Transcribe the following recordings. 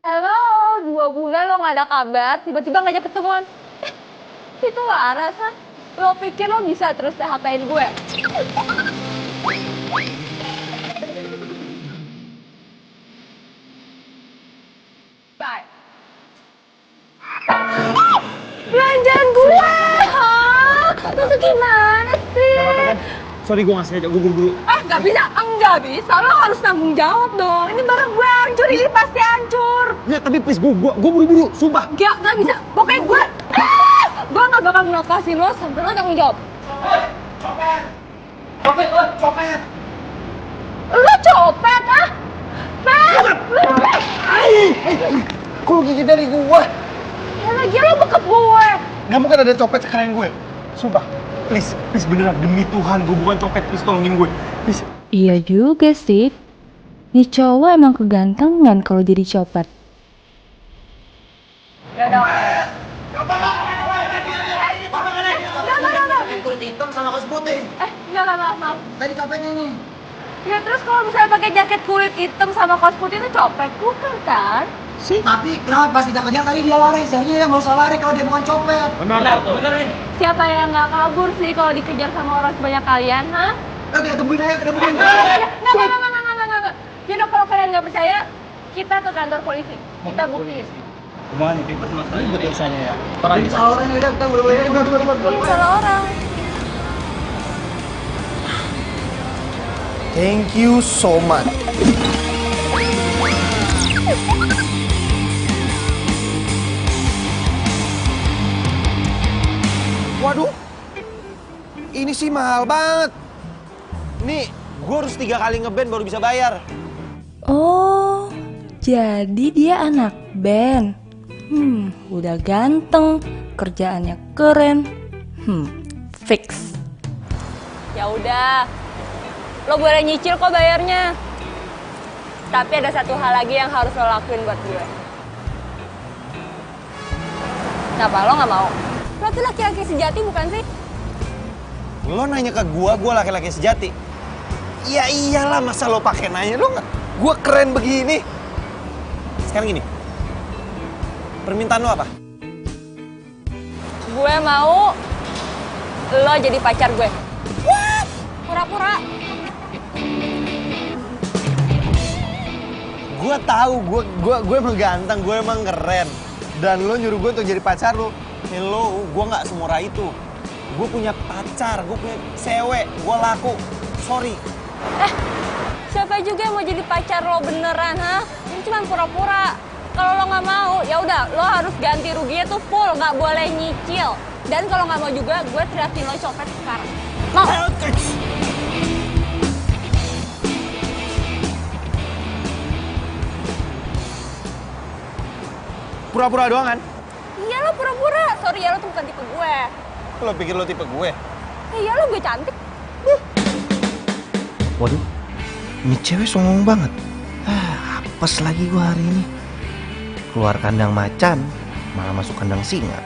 Halo, 2 bulan lo gak ada kabar, tiba-tiba ngajak ketemuan. Itu Laras, kan? Lo pikir lo bisa terus PHP-in gue? Bye. Belanjaan gue, hah? Lo tuh gimana sih? Sorry gue gak sengaja, gue buru-buru. Gak bisa, lo harus tanggung jawab dong. Ini barang gue hancur, ini pasti hancur. Ya tapi please, gue buru-buru, sumpah. Gak bisa, pokoknya gue gak bakal ngelepasin lo sampai lo tanggung jawab. Copet! Lo copet, ah? Pet! Kok lu gigit dari gue? Ya lagi lo bekep gue. Gak mungkin ada copet sekalian gue. Sumpah, please beneran, demi Tuhan, gue bukan copet, please tolongin gue. Please. Iya juga sih. Nih cowok emang kegantengan kalau jadi copet. Yaudah. Kulit hitam sama kaos putih. Maaf. Tadi copetnya nih. Ya terus kalau misalnya pakai jaket kulit hitam sama kaos putih itu copet, bukan kan? Tapi kenapa pas kita kejar tadi dia lari? Seharusnya dia nggak usah lari kalau dia bukan copet. Benar nih. Siapa yang nggak kabur sih kalau dikejar sama orang sebanyak kalian, ha? Kita tungguin aja, kita tungguin. Nggak. Jadi kalau kalian nggak percaya, kita ke kantor polisi. Kita buktiin. Gimana nih, ribet mas? Ribet urusannya ya? Jadi salah orang udah kita boleh. Salah orang. Thank you so much. Waduh, ini sih mahal banget. Nih, gue harus 3 kali ngeband baru bisa bayar. Oh, jadi dia anak band. Udah ganteng, kerjaannya keren. Fix. Ya udah, lo boleh nyicil kok bayarnya. Tapi ada satu hal lagi yang harus lo lakuin buat gue. Kenapa lo nggak mau? Lo tuh laki-laki sejati bukan sih? Lo nanya ke gue laki-laki sejati. Ya iyalah, masa lo pakai nanya, lo nggak? Gue keren begini. Sekarang gini, permintaan lo apa? Gue mau lo jadi pacar gue. What? Pura-pura. Gue tahu, gue emang ganteng, gue emang keren. Dan lo nyuruh gue untuk jadi pacar lo. Hello, gue nggak semurah itu. Gue punya pacar, gue punya cewek, gue laku. Sorry. Siapa juga yang mau jadi pacar lo beneran, ha? Ini cuma pura-pura. Kalau lo nggak mau, ya udah, lo harus ganti ruginya tuh full, nggak boleh nyicil. Dan kalau nggak mau juga, gue teriakin lo copet sekarang. Mau? Pura-pura doang kan? Iya lo pura-pura. Sorry ya, lo tuh bukan tipe gue. Lo pikir lo tipe gue? Iya lo gue cantik. Waduh, ini cewek songong banget. Apes lagi gua hari ini. Keluar kandang macan, malah masuk kandang singa.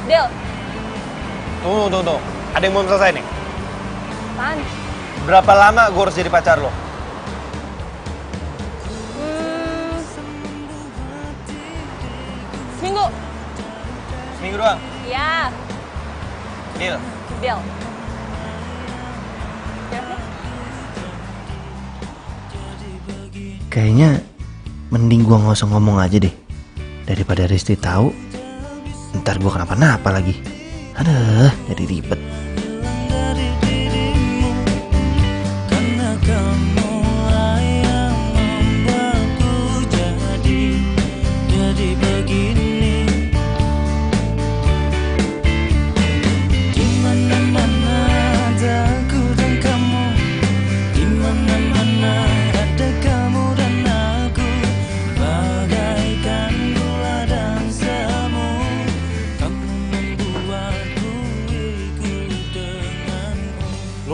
Del, Tunggu. Ada yang belum selesai nih. apaan? Berapa lama gue harus jadi pacar lo? Seminggu. Seminggu doang? Iya, Deal. Del. Ya sih? Kayaknya mending gua nggak usah ngomong aja deh. Daripada Risti tahu, ntar gua kenapa-napa lagi. Aduh, jadi ribet.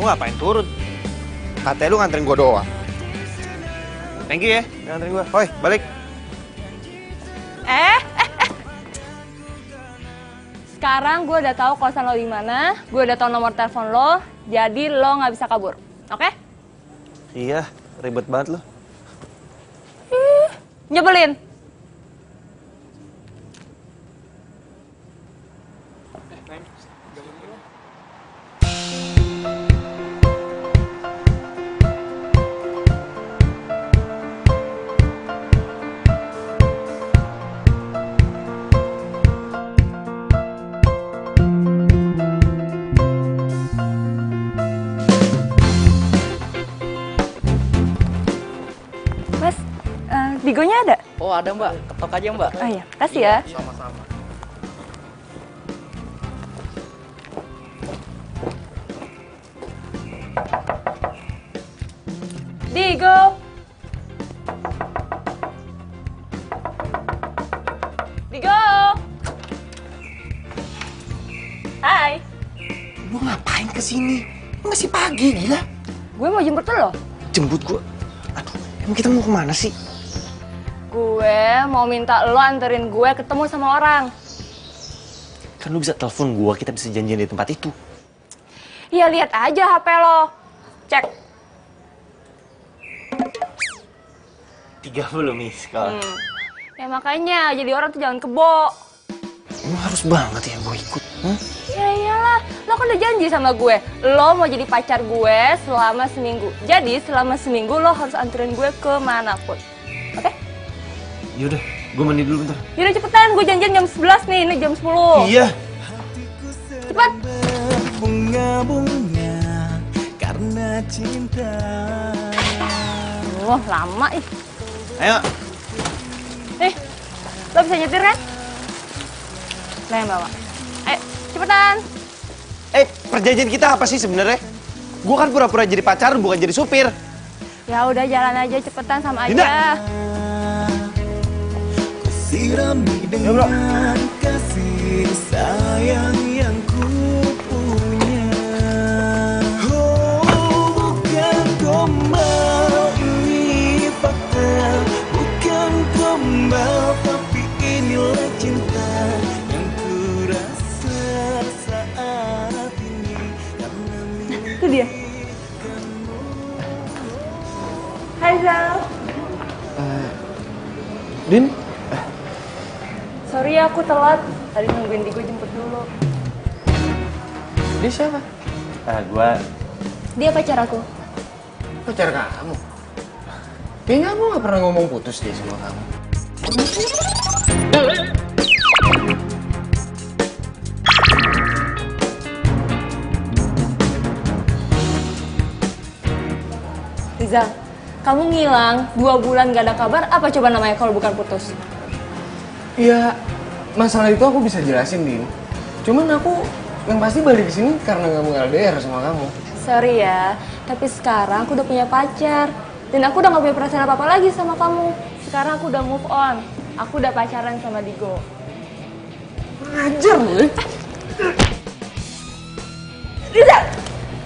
ngapain turun? Katanya lu nganterin gua doang. Thank you ya, udah nganterin gua. Hoi, balik. Sekarang gue udah tahu kosan lo di mana, gue udah tahu nomor telepon lo, jadi lo nggak bisa kabur, oke? Iya, ribet banget lu. Nyebelin. Mas, Digonya ada? Oh ada mbak, ketok aja mbak. Oh iya, kasih ya. Sama-sama. Digo. Digo. Hai. Lu ngapain kesini? Masih pagi, gila. Gue mau jemput lo. Jemput gua. Aduh, emang kita mau kemana sih? Gue mau minta lo anterin gue ketemu sama orang. Kan lu bisa telepon gua, kita bisa janjian di tempat itu. Ya lihat aja HP lo. Cek. 30 miss call. Ya makanya jadi orang tuh jangan kebo. Emang harus banget ya gua ikut? Ya iyalah, lo kan udah janji sama gue. Lo mau jadi pacar gue selama seminggu. Jadi selama seminggu lo harus anterin gue kemanapun. Oke? Yaudah, gua mandi dulu bentar. Yaudah cepetan, gue janjian jam 11 nih, ini jam 10. Iya. Cepat. Bunga-bunga karena cinta. Oh, lama ih. Ayo. Nih, lo bisa nyetir kan? Lo yang bawa. Ayo, cepetan. Perjanjian kita apa sih sebenarnya? Gua kan pura-pura jadi pacar, bukan jadi supir. Ya udah jalan aja cepetan sama Dinda. aja. Sirami dengan kasih sayang yang ku punya. Oh, bukan gombal, ini fakta. Bukan gombal, tapi inilah cinta yang ku rasa saat ini. Karena Itu dia. Hai Zal. Din? Sorry ya aku telat. Tadi nungguin Digo jemput dulu. Dia siapa? Gua Dia pacar aku. pacar kamu. Kayaknya aku gak pernah ngomong putus deh sama kamu. Rizal, kamu ngilang 2 bulan gak ada kabar, apa coba namanya kalau bukan putus? Iya, masalah itu aku bisa jelasin, Din. Cuman aku yang pasti balik ke sini karena gak mau LDR sama kamu. Sorry ya, tapi sekarang aku udah punya pacar. Dan aku udah gak punya perasaan apa-apa lagi sama kamu. Sekarang aku udah move on. Aku udah pacaran sama Digo. Ngajar gue. Rizal,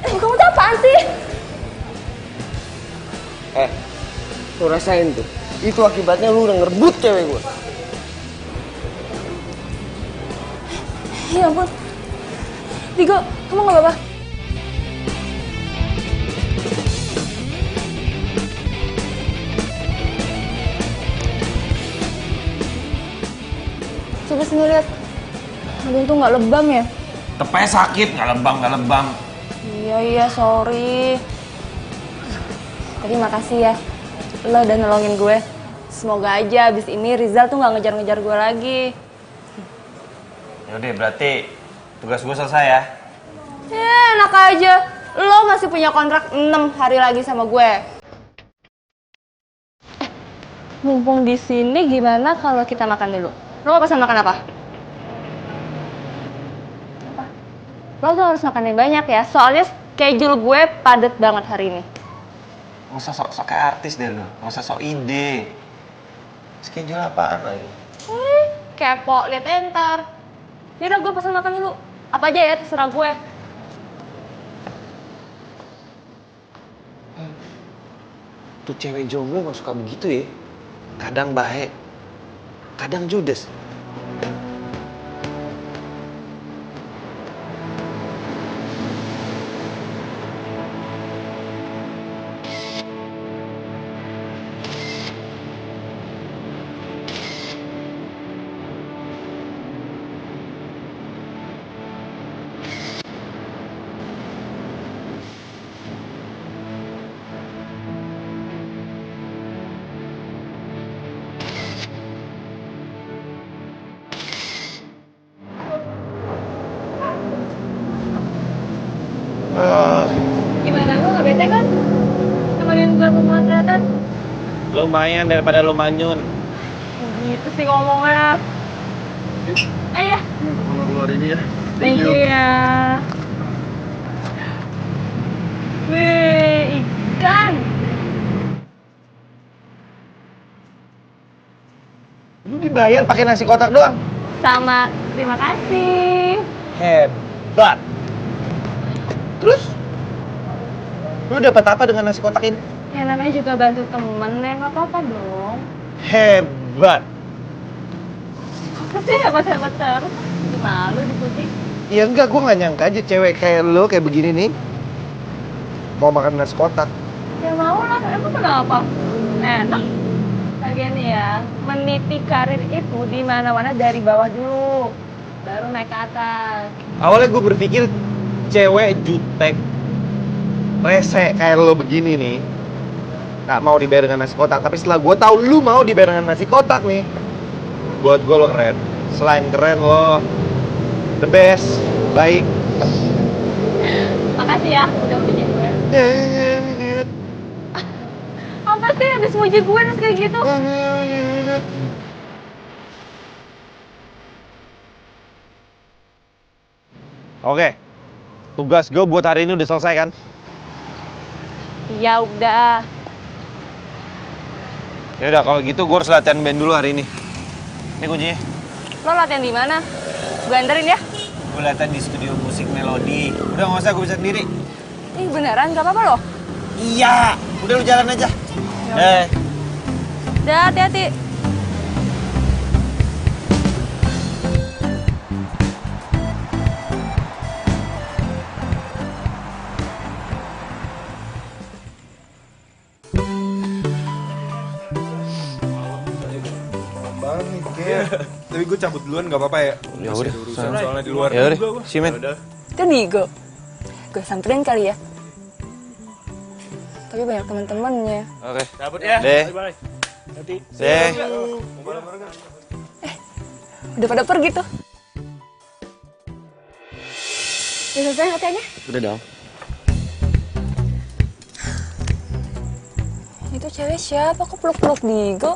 kamu tuh apaan sih? Lu rasain tuh. Itu akibatnya lu udah ngerebut cewek gue. Ya ampun. Digo, kamu gak apa-apa? Coba sini lihat. Aduh tuh nggak lebam ya? Tepanya sakit, nggak lebam. Iya, sorry. Tapi makasih ya. Lo udah nolongin gue. Semoga aja abis ini Rizal tuh nggak ngejar-ngejar gue lagi. Yaudah, berarti tugas gue selesai ya. Enak aja. Lo masih punya kontrak 6 hari lagi sama gue. Mumpung di sini gimana kalau kita makan dulu? Lo mau pesan makan apa? Apa? Lo tuh harus makan yang banyak ya. Soalnya schedule gue padat banget hari ini. Nggak usah sok-sok kayak artis deh lu. Nggak usah sok ide. Schedule apaan lagi? Kepo, liat entar. Yaudah gue pesan makan dulu. Apa aja ya, terserah gue. Tuh cewek jomblo emang suka begitu ya. Kadang baik, kadang judes. Gimana, lu gak bete kan? Temenin gue pemotretan? Lumayan daripada lu manyun. Gitu sih ngomongnya. Ayo. Keluar ini ya. Thank you ya. Wih, ikan. Lu dibayar pakai nasi kotak doang. Sama, terima kasih. Hebat. Terus? Lu dapat apa dengan nasi kotak ini? Ya namanya juga bantu temen, ya nggak apa-apa dong. Hebat. Tapi hebat-hebat terus. Malu dipuji. Ya enggak, gue nggak nyangka aja cewek kayak lu kayak begini nih mau makan nasi kotak. Ya mau lah, emang kenapa? Enak. Lagian nih ya, meniti karir itu di mana-mana dari bawah dulu, baru naik ke atas. Awalnya gue berpikir cewek jutek, rese kayak lo begini nih nggak mau dibayar dengan nasi kotak. Tapi setelah gue tahu lu mau dibayar dengan nasi kotak nih, buat gue lo keren. Selain keren lo the best, baik. Makasih ya, udah puji gue. Apa sih habis muji gue terus kayak gitu? Oke, tugas gue buat hari ini udah selesai kan? Ya udah. Ya udah kalau gitu gue harus latihan band dulu hari ini. Ini kuncinya. Lo latihan di mana? Gue anterin ya. Gue latihan di studio musik Melodi. Udah nggak usah, gue bisa sendiri. Ih beneran gak apa-apa loh. Iya, udah lu jalan aja. Udah hati-hati. Tapi gue cabut duluan nggak apa-apa ya? Ya udah, Soalnya di luar. ya udah, si men. Itu Digo. Gue samperin kali ya. Tapi banyak teman-temannya. Oke. Cabut ya. Deh. Bye. Deh. Udah pada pergi tuh. Udah selesai latihannya? Udah dong. Itu cewek siapa? Kok peluk-peluk Digo?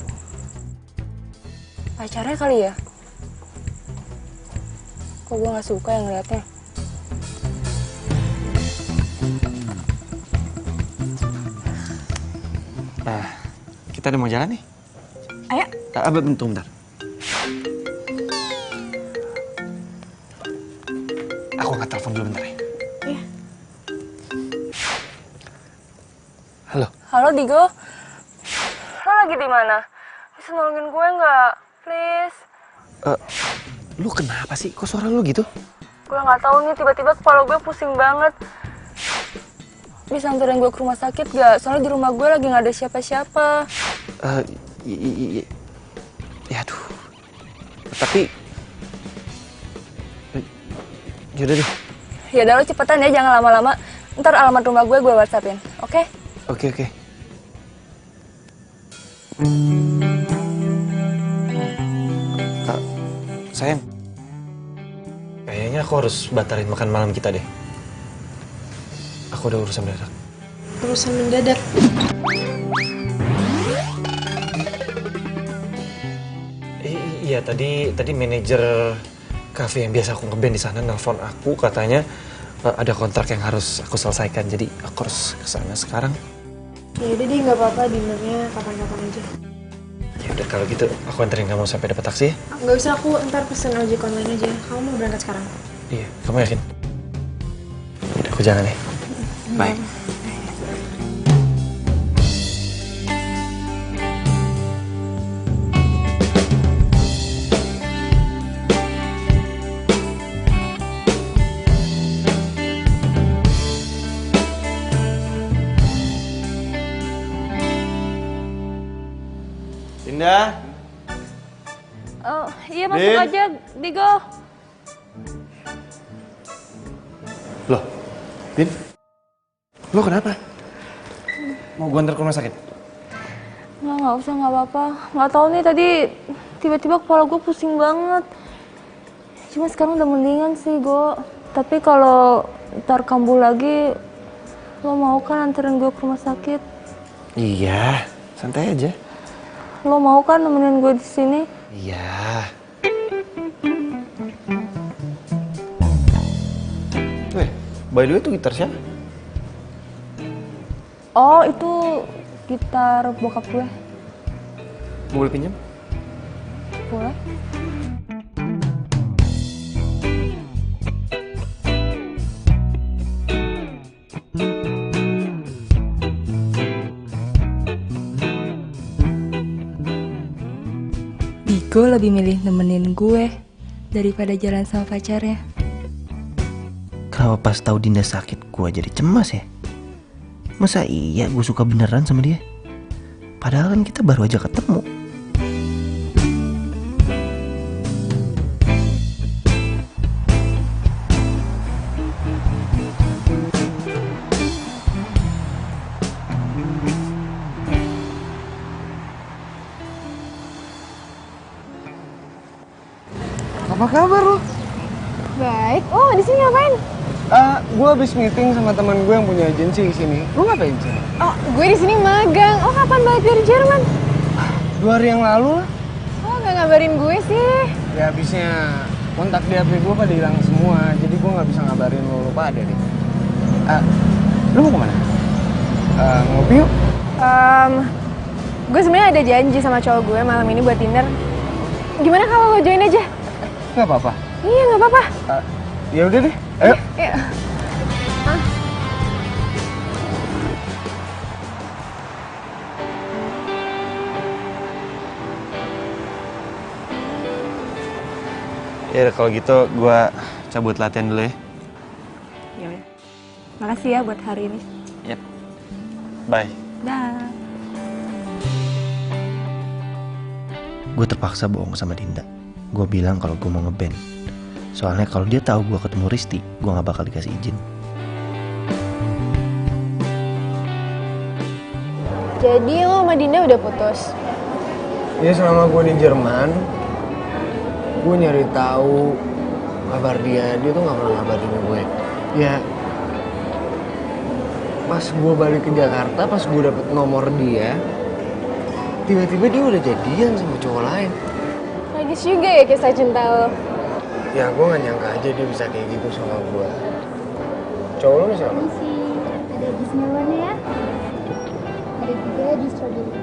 Pacarnya kali ya? Kok gue gak suka yang ngeliatnya? Nah, kita udah mau jalan nih. Ayo. Bentar. Aku angkat telepon dulu bentar ya. Iya. Halo. Halo Digo. Lo lagi di mana? Bisa nolongin gue nggak? Please. Lu kenapa sih? Kok suara lu gitu? Gue nggak tahu nih, tiba-tiba kepala gue pusing banget. Bisa anterin gue ke rumah sakit gak? Soalnya di rumah gue lagi nggak ada siapa-siapa. Ya aduh. Tapi yaudah deh. Ya udah lo cepetan ya, jangan lama-lama. Ntar alamat rumah gue WhatsAppin, oke? Oke. Sayang, kayaknya aku harus batalin makan malam kita deh. Aku udah urusan mendadak. Urusan mendadak? Iya, tadi manajer kafe yang biasa aku ngeband di sana nelpon aku, katanya ada kontrak yang harus aku selesaikan, jadi aku harus kesana sekarang. Ya udah deh, nggak apa-apa, dinernya kapan-kapan aja. Ya udah kalau gitu aku anterin kamu sampai dapat taksi ya. Nggak usah, aku ntar pesen ojek online aja. Kamu mau berangkat sekarang? Iya, kamu yakin? Udah, aku jalan ya. Bye. Dinda. Iya masuk Din. aja, Digo. Loh, Din. Lo kenapa? Mau gue antar ke rumah sakit? Nggak usah, nggak apa-apa. Nggak tahu nih tadi tiba-tiba kepala gue pusing banget. Cuma sekarang udah mendingan sih, Go. Tapi kalau ntar kambuh lagi, lo mau kan anterin gue ke rumah sakit? Iya, santai aja. Lo mau kan nemenin gue di sini? Iya. By the way, itu gitar siapa? Oh, itu gitar bokap gue. Boleh pinjam? Boleh? Digo lebih milih nemenin gue daripada jalan sama pacarnya. Kenapa pas tahu Dinda sakit gue jadi cemas ya? Masa iya gue suka beneran sama dia? Padahal kan kita baru aja ketemu. Apa kabar lo? Baik. Oh, di sini ngapain? Gue habis meeting sama teman gue yang punya agensi di sini. Lu ngapain sih? Oh, gue di sini magang. Oh, kapan balik dari Jerman? 2 hari yang lalu lah. Oh, nggak ngabarin gue sih. Ya habisnya kontak di HP gue pada hilang semua. Jadi gue nggak bisa ngabarin lo pada deh. Lu mau kemana? Ngopi yuk? Gue sebenarnya ada janji sama cowok gue malam ini buat dinner. Gimana kalau lo join aja? Nggak apa-apa. Iya, nggak apa-apa. Ya udah deh. Ayo. Iya. Ya kalau gitu gue cabut latihan dulu ya. Ya udah. Makasih ya buat hari ini. Yep. Bye. Dah. Gue terpaksa bohong sama Dinda. Gue bilang kalau gue mau ngeband. Soalnya kalau dia tahu gue ketemu Risti, gue nggak bakal dikasih izin. Jadi lo sama Dinda udah putus? Ya selama gue di Jerman, gue nyari tahu kabar dia tuh nggak pernah ngabarin gue. Ya, pas gue balik ke Jakarta, pas gue dapet nomor dia, tiba-tiba dia udah jadian sama cowok lain. Tragis juga ya kisah cinta lo. Ya gue nggak nyangka aja dia bisa kayak gitu sama gue. Cowok lo siapa? Ada jus melonnya ya. Ada juga jus strawberry.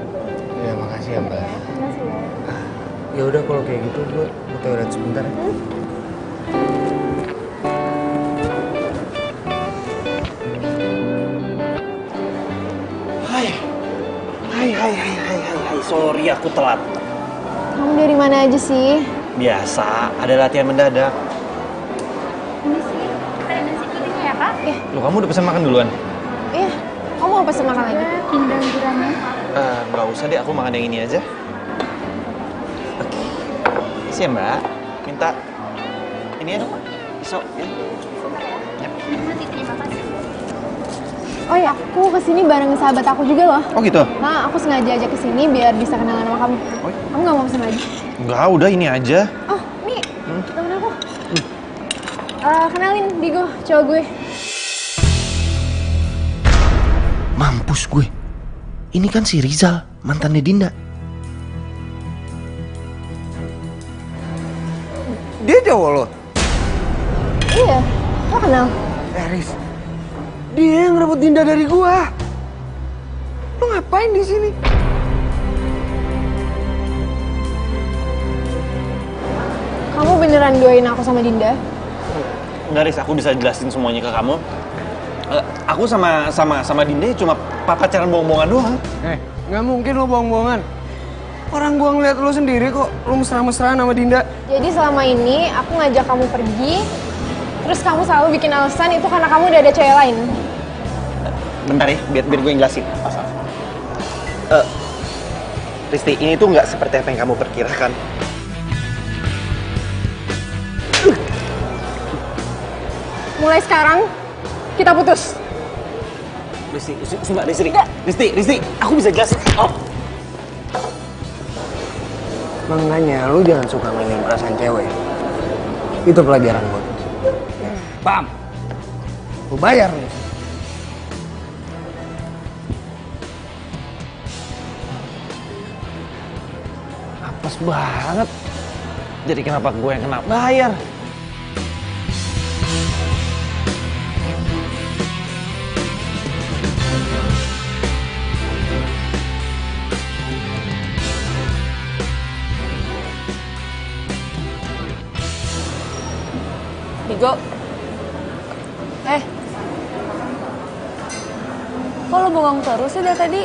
Ya makasih ya mbak. Makasih ya. Ya udah kalau kayak gitu gue ke toilet sebentar. Hai, sorry aku telat. Kamu dari mana aja sih? Biasa, ada latihan mendadak. Ini sih ada nasi kuning ya kak? Loh, kamu udah pesan makan duluan? Iya. Kamu mau pesen makan lagi? Pindang gurame. Nggak usah deh, aku makan yang ini aja. Oke. Isi ya mbak, minta ini ya dong, pisau ya. Nanti terima kasih. Oh ya, aku kesini bareng sahabat aku juga loh. Oh gitu? Nah, aku sengaja aja kesini biar bisa kenalan sama kamu. Oh. Kamu nggak mau pesen lagi? Enggak, udah ini aja. Oh, nih, temen aku. Kenalin, Digo, cowok gue. Mampus gue. Ini kan si Rizal, mantannya Dinda. Dia cowok lo? Iya, lo kenal? Riz, dia yang ngerebut Dinda dari gua. Lo ngapain di sini? Kamu beneran doain aku sama Dinda? Enggak, Riz, aku bisa jelasin semuanya ke kamu. Aku sama Dinda cuma pacaran bohong-bohongan doang. Nggak mungkin lo bohong-bohongan. Orang gua ngeliat lo sendiri kok, lo mesra-mesraan sama Dinda. Jadi selama ini aku ngajak kamu pergi, terus kamu selalu bikin alasan itu karena kamu udah ada cewek lain. Bentar ya, biar gue yang jelasin. Risti, ini tuh nggak seperti apa yang kamu perkirakan. Mulai sekarang, kita putus. Risti, sumpah Risti, aku bisa jelasin. Oh. Makanya lu jangan suka mainin perasaan cewek. Itu pelajaran buat lu. Paham? Lu bayar nih. Apes banget. Jadi kenapa gue yang kena bayar? Digo. Kok lo bengong terus sih dari tadi?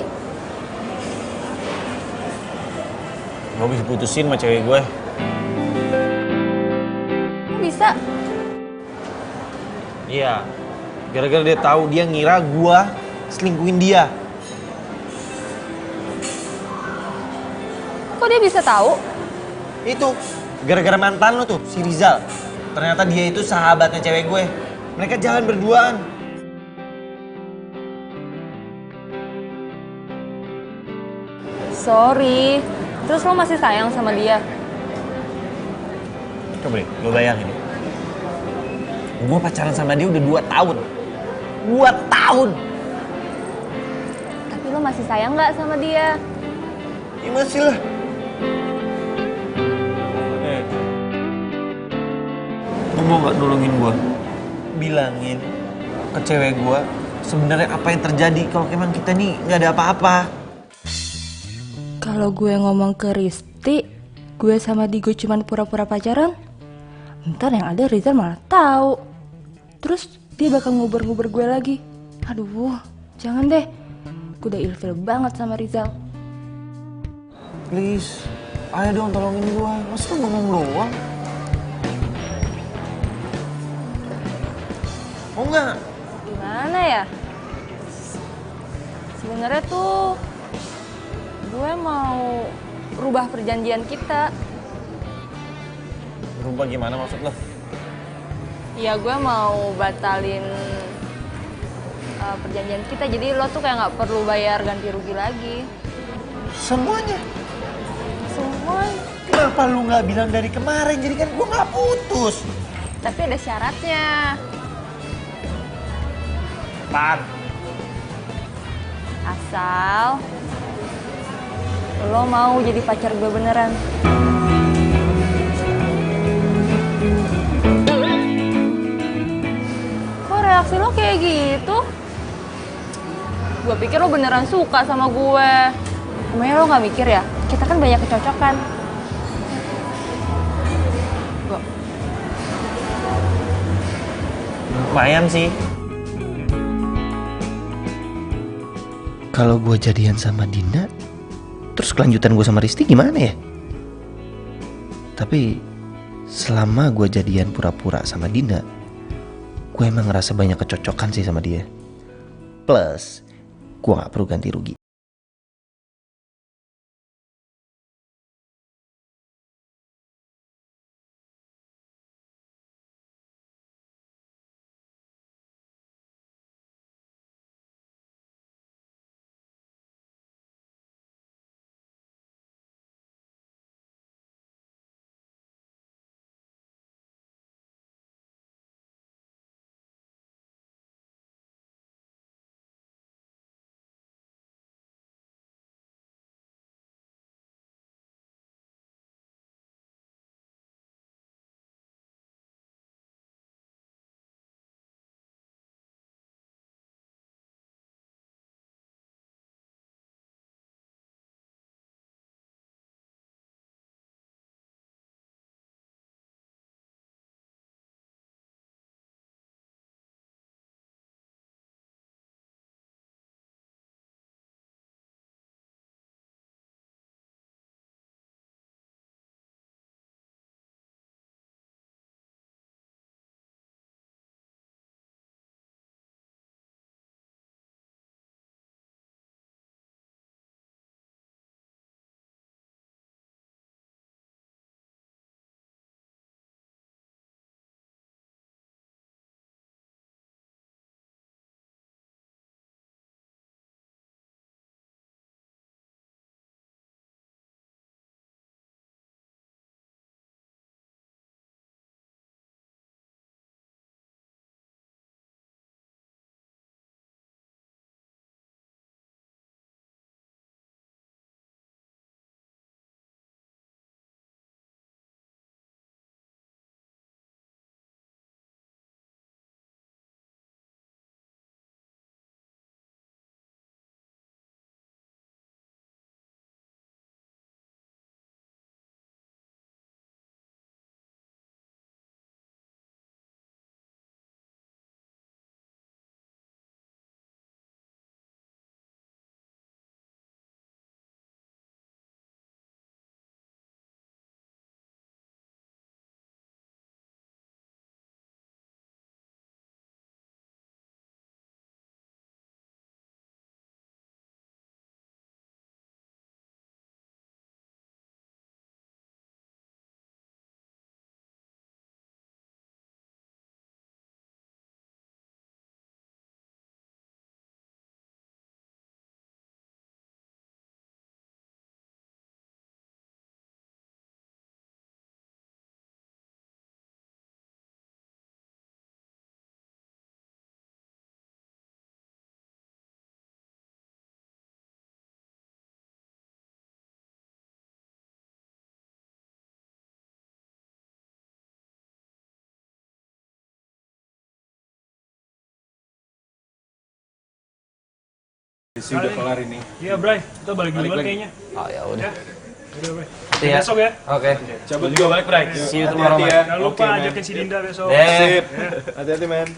Gue habis putusin sama cewek gue. Kok bisa? Iya. Gara-gara dia tahu dia ngira gue selingkuhin dia. Kok dia bisa tahu? Itu gara-gara mantan lo tuh, si Rizal. Ternyata dia itu sahabatnya cewek gue. Mereka jalan berduaan. Sorry. Terus lo masih sayang sama dia? Coba deh, lo bayangin. Gue pacaran sama dia udah 2 tahun. 2 tahun! Tapi lo masih sayang nggak sama dia? Ya masih lah. Lo mau gak nolongin gue? Bilangin ke cewek gue sebenarnya apa yang terjadi kalau emang kita nih nggak ada apa-apa. Kalau gue ngomong ke Risti, gue sama Digo cuman pura-pura pacaran, ntar yang ada Rizal malah tahu. Terus dia bakal nguber-nguber gue lagi. Aduh, jangan deh. Gue udah ilfil banget sama Rizal. Please, ayo dong tolongin gue. Masa lo ngomong doang? Mau nggak? Gimana ya? Sebenarnya tuh gue mau rubah perjanjian kita. Berubah gimana maksud lo? Ya gue mau batalin perjanjian kita. Jadi lo tuh kayak nggak perlu bayar ganti rugi lagi. Semuanya? Semuanya. Kenapa lu nggak bilang dari kemarin? Jadi kan gue nggak putus. Tapi ada syaratnya. Pan. Asal lo mau jadi pacar gue beneran. Kok reaksi lo kayak gitu? Gue pikir lo beneran suka sama gue. Emangnya lo gak mikir ya? Kita kan banyak kecocokan. Lumayan sih. Kalau gue jadian sama Dinda, terus kelanjutan gue sama Risti gimana ya? Tapi selama gue jadian pura-pura sama Dinda, gue emang ngerasa banyak kecocokan sih sama dia. Plus, gue gak perlu ganti rugi. Sudah kelar ini. Iya, Bray. Kita balik duluan kayaknya. Oh ya udah. Udah, Bray. Iya. Besok ya. Oke. Cabut juga balik, Bray. See you tomorrow, man. Jangan lupa Oke, man. ajakin si Dinda besok. Sip. Hati-hati, men.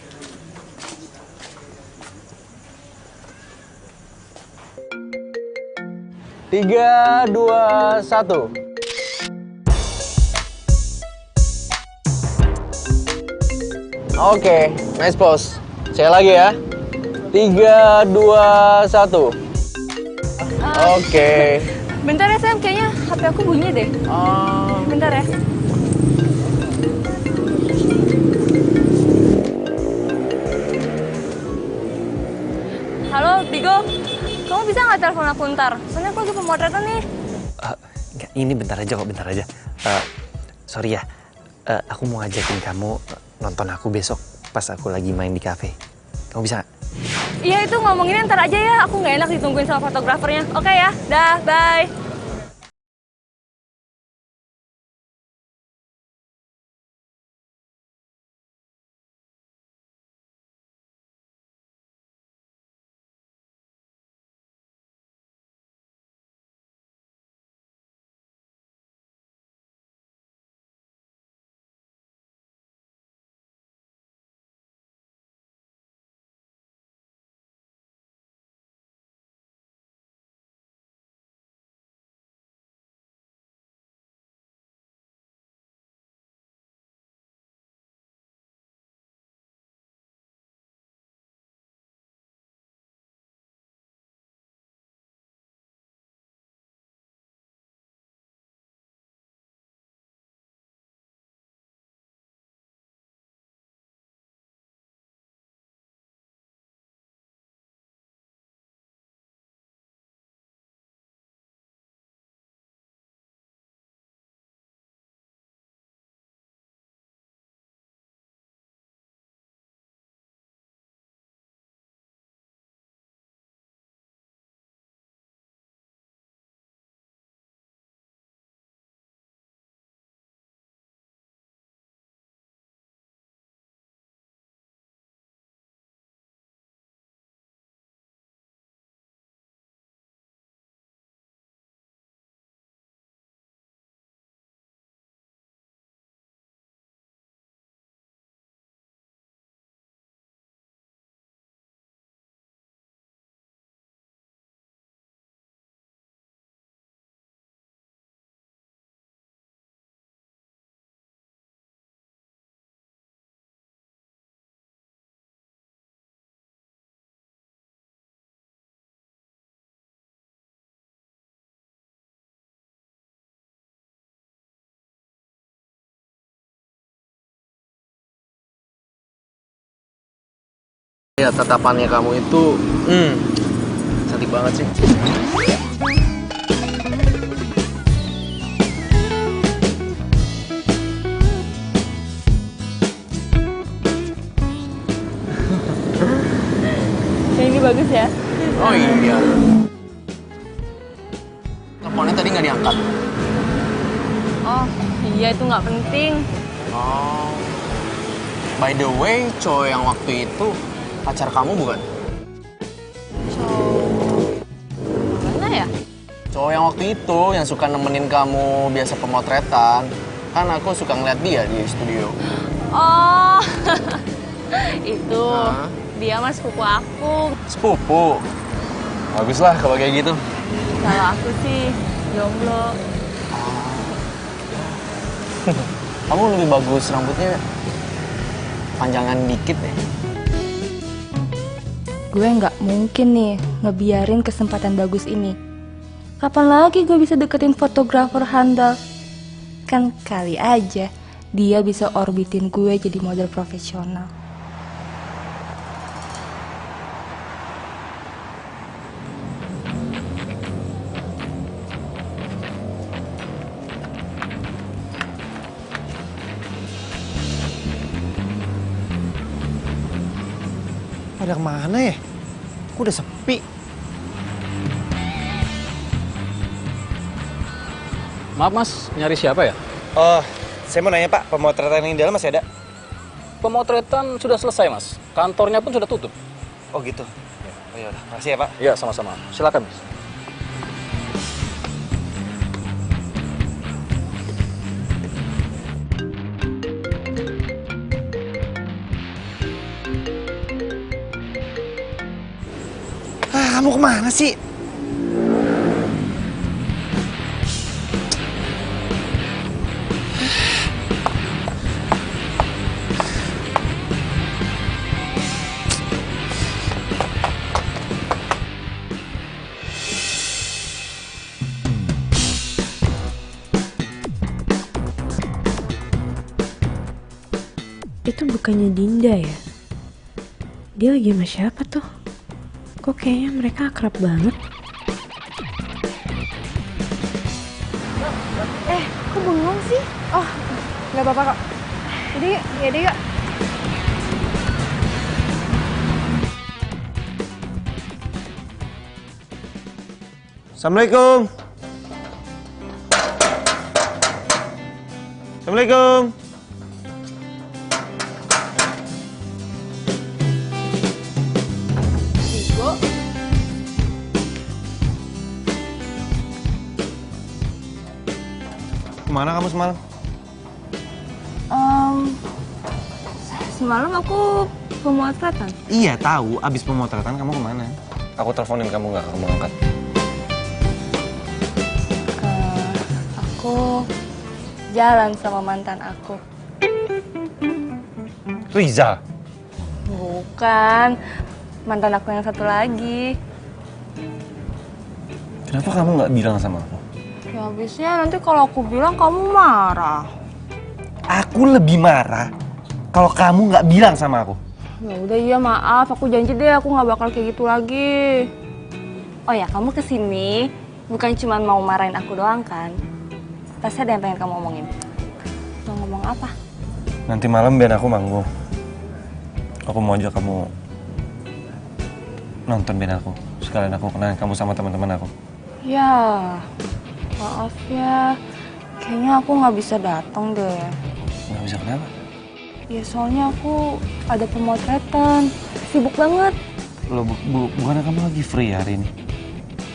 Tiga, dua, satu. Oke, nice pose. Saya lagi ya. 3, 2, 1. Oke. Bentar ya Sam, kayaknya HP aku bunyi deh. Bentar ya. Halo, Tigo. Kamu bisa nggak telepon aku ntar? Soalnya aku lagi pemotretan nih. Enggak, ini bentar aja kok, bentar aja. Sorry ya, aku mau ngajakin kamu nonton aku besok pas aku lagi main di cafe. Kamu bisa nggak? Iya, itu ngomonginnya ntar aja ya. Aku nggak enak ditungguin sama fotografernya. Oke ya, dah, bye. Ya, tatapannya kamu itu, cantik banget sih. Yang ini bagus ya. Oh iya. Teleponnya tadi nggak diangkat. Oh, iya itu nggak penting. Oh. By the way, cowok yang waktu itu pacar kamu bukan? Mana ya? Cowok yang waktu itu yang suka nemenin kamu biasa pemotretan. Kan aku suka ngeliat dia di studio. Oh, itu Hah? dia mas sepupu aku. Sepupu. Bagus lah kalau kayak gitu. Kalau aku sih jomblo. Kamu lebih bagus rambutnya panjangan dikit deh. Gue nggak mungkin nih ngebiarin kesempatan bagus ini. Kapan lagi gue bisa deketin fotografer handal? Kan kali aja dia bisa orbitin gue jadi model profesional. Pada kemana ya? Kok udah sepi? Maaf mas, nyari siapa ya? Oh, saya mau nanya Pak, pemotretan yang di dalam masih ada? Pemotretan sudah selesai mas, kantornya pun sudah tutup. Oh gitu? Oh ya udah, makasih ya Pak. Iya, sama-sama. Silakan. Kamu kemana sih? Itu bukannya Dinda ya? Dia lagi sama siapa tuh? Kok kayaknya mereka akrab banget? Kok bengong sih? Oh, nggak apa-apa kok. Jadi yuk, yaudah yuk. Assalamualaikum. Assalamualaikum. Kemana kamu semalam? Semalam aku pemotretan. Iya tahu, abis pemotretan kamu kemana? Aku teleponin kamu nggak, kamu angkat. Aku jalan sama mantan aku. Riza? Bukan, mantan aku yang satu lagi. Kenapa kamu nggak bilang sama aku? Ya habisnya nanti kalau aku bilang kamu marah. Aku lebih marah kalau kamu nggak bilang sama aku. Ya udah iya maaf, aku janji deh aku nggak bakal kayak gitu lagi. Oh ya, kamu kesini bukan cuma mau marahin aku doang kan? Pasti ada yang pengen kamu omongin. Mau ngomong apa? Nanti malam biar aku manggung. Aku mau ajak kamu nonton band aku. Sekalian aku kenalin kamu sama teman-teman aku. Ya, maaf ya. Kayaknya aku nggak bisa datang deh. Nggak bisa kenapa? Ya soalnya aku ada pemotretan. Sibuk banget. Loh, bukannya kamu lagi free hari ini?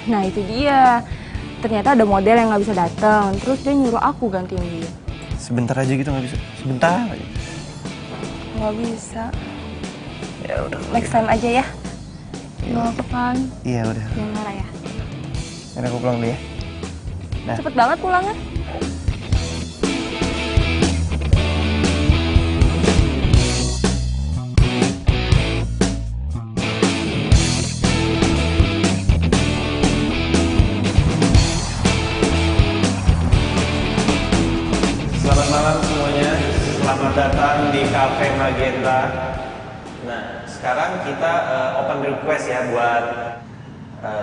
Nah itu dia. Ternyata ada model yang nggak bisa datang. Terus dia nyuruh aku gantiin dia. Sebentar aja gitu nggak bisa? Sebentar aja. Nggak bisa. Ya udah. Next time aja ya. Nggak apa kan? Iya udah. Jangan marah ya. Nanti aku pulang dulu ya. Nah. Cepet banget pulangnya. Selamat malam semuanya. Selamat datang di Cafe Magenta. Nah, sekarang kita open request ya buat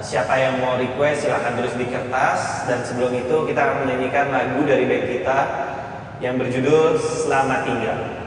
siapa yang mau request silahkan tulis di kertas. Dan sebelum itu kita akan menyanyikan lagu dari band kita yang berjudul Selamat Tinggal.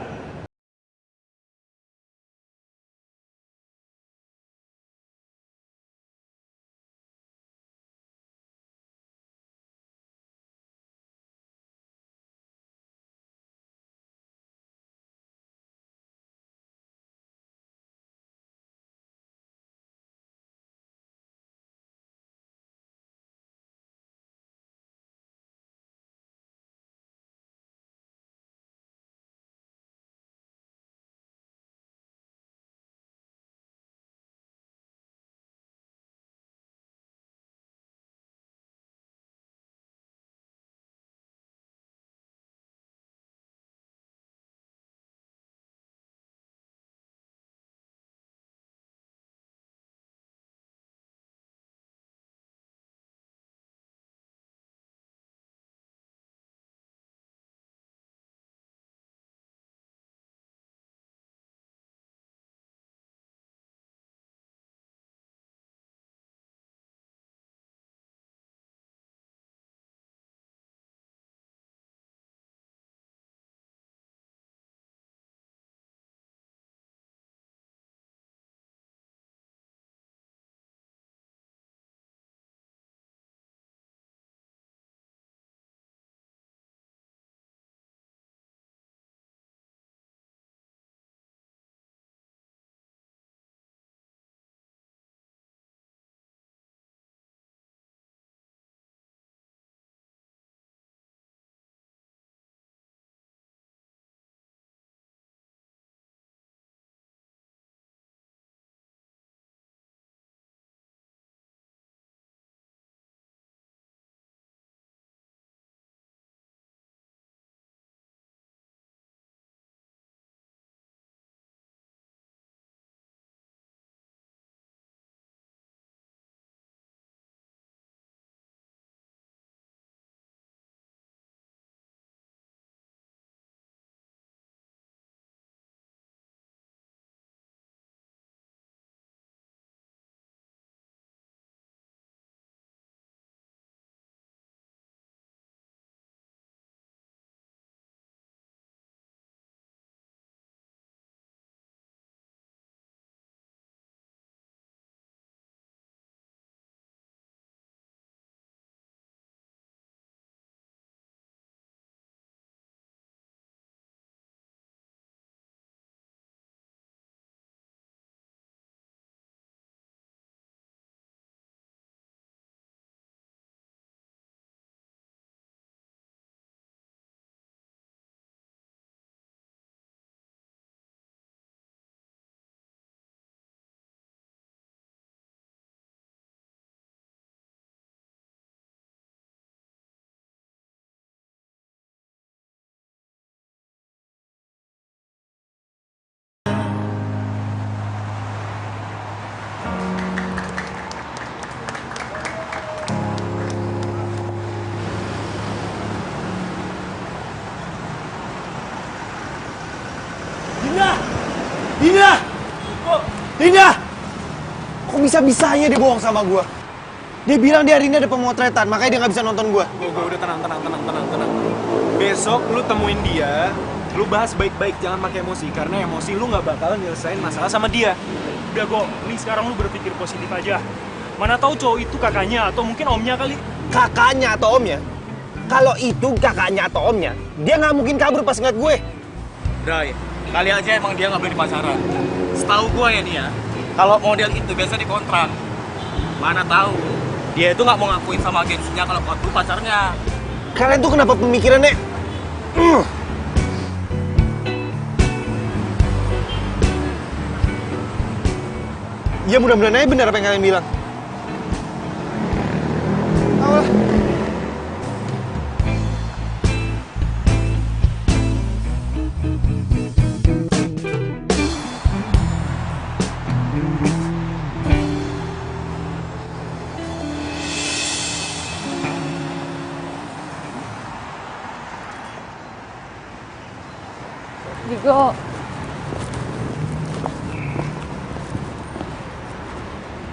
Dinda! Dinda! Kok bisa-bisanya dia bohong sama gua? Dia bilang di hari ini ada pemotretan, makanya dia nggak bisa nonton gua. Gue udah tenang. Besok lu temuin dia, lu bahas baik-baik, jangan pakai emosi. Karena emosi lu nggak bakalan nyelesain masalah sama dia. Udah Go, ini sekarang lu berpikir positif aja. Mana tahu cowok itu kakaknya atau mungkin omnya kali. Kakaknya atau omnya? Kalau itu kakaknya atau omnya, dia nggak mungkin kabur pas ngeliat gue. Bray, kali aja emang dia nggak boleh di pacaran. Setahu gue ya nih ya, kalau model itu biasa dikontrak. Mana tahu, dia itu nggak mau ngakuin sama agensinya kalau aku pacarnya. Kalian tuh kenapa pemikirannya? Ya mudah-mudahan aja benar apa yang kalian bilang. Alah.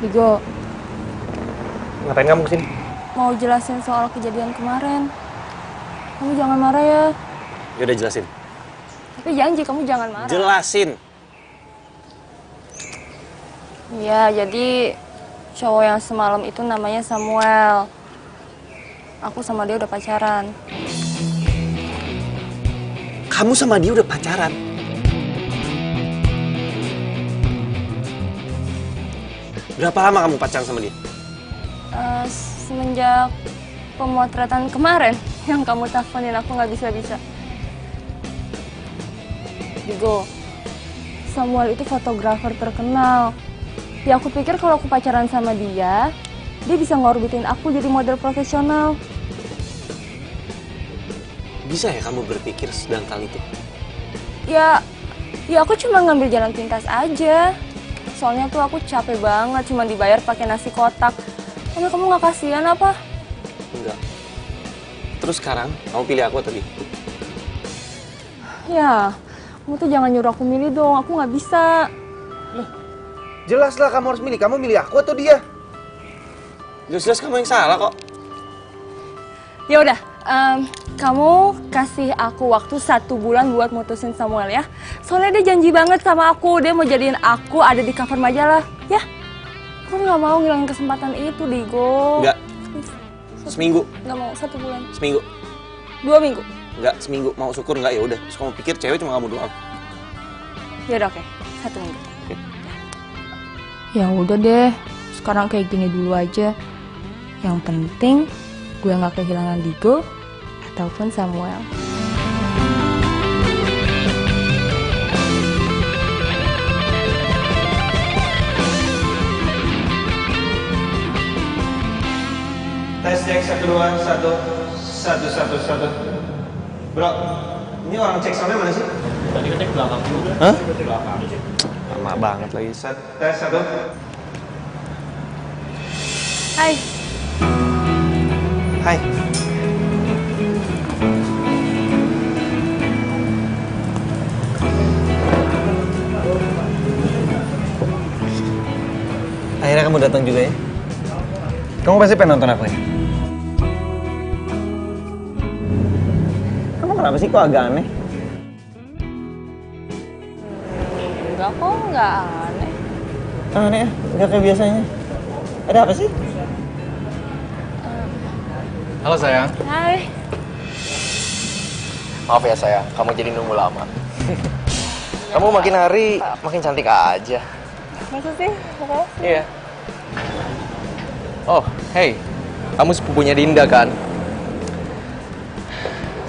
Digo, Ngapain kamu kesini? mau jelasin soal kejadian kemarin. Kamu jangan marah ya. Ya udah jelasin. Tapi janji kamu jangan marah. Jelasin. Iya, jadi cowok yang semalam itu namanya Samuel. Aku sama dia udah pacaran. Kamu sama dia udah pacaran? Berapa lama kamu pacaran sama dia? Semenjak pemotretan kemarin yang kamu teleponin aku nggak bisa-bisa. Digo, Samuel itu fotografer terkenal. Ya aku pikir kalau aku pacaran sama dia bisa ngorbitin aku jadi model profesional. Bisa ya kamu berpikir sedangkal itu? Ya aku cuma ngambil jalan pintas aja. Soalnya tuh aku capek banget cuma dibayar pakai nasi kotak. Kamu nggak kasihan apa? Enggak. Terus sekarang kamu pilih aku atau dia? Ya, kamu tuh jangan nyuruh aku milih dong. Aku nggak bisa. Loh, jelaslah kamu harus milih. Kamu milih aku atau dia? Jelas-jelas kamu yang salah kok. Ya udah, kamu kasih aku waktu 1 bulan buat mutusin Samuel ya. Soalnya dia janji banget sama aku, dia mau jadiin aku ada di cover majalah, ya. Aku nggak mau ngilangin kesempatan itu, Digo. Enggak. Seminggu. Nggak mau, 1 bulan. Seminggu. 2 minggu. Enggak, seminggu. Mau syukur enggak ya udah. Terus kamu pikir cewek cuma kamu doang. Ya udah, oke. 1 minggu. Okay. Ya udah deh. Sekarang kayak gini dulu aja. Yang penting gue nggak kehilangan Digo ataupun Samuel. Tes cek 1 2 1 1 1 1. Bro, ini orang cek soundnya mana sih? Tadi kan cek belakang juga. Hah? Belakang. Lama banget lagi. Tes 1. Hai. Hai. Akhirnya kamu datang juga ya? Kamu pasti pengen nonton aku ya? Kamu kenapa sih kok agak aneh? Enggak kok, nggak aneh. Aneh ya? Nggak kayak biasanya. Ada apa sih? Halo sayang. Hai. Maaf ya sayang, kamu jadi nunggu lama. Kamu makin hari makin cantik aja. Masa sih? Makasih. Iya. Oh, hey, kamu sepupunya Dinda kan?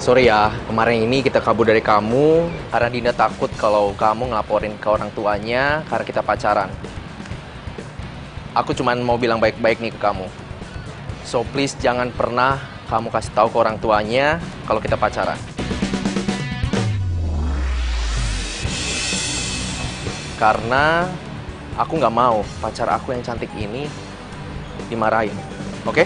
Sorry ya, kemarin ini kita kabur dari kamu karena Dinda takut kalau kamu ngelaporin ke orang tuanya karena kita pacaran. Aku cuman mau bilang baik-baik nih ke kamu. So please jangan pernah kamu kasih tahu ke orang tuanya kalau kita pacaran. Karena aku nggak mau pacar aku yang cantik ini dimarahin, oke?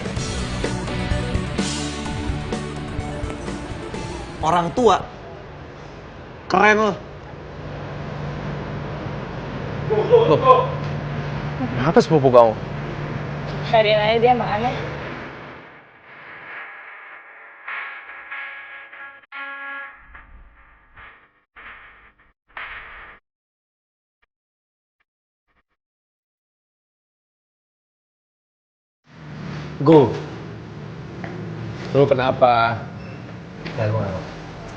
Orang tua? Keren loh. Kenapa sepupu kamu? Cariin aja dia emang aneh. Go. Lu kenapa? Ya gue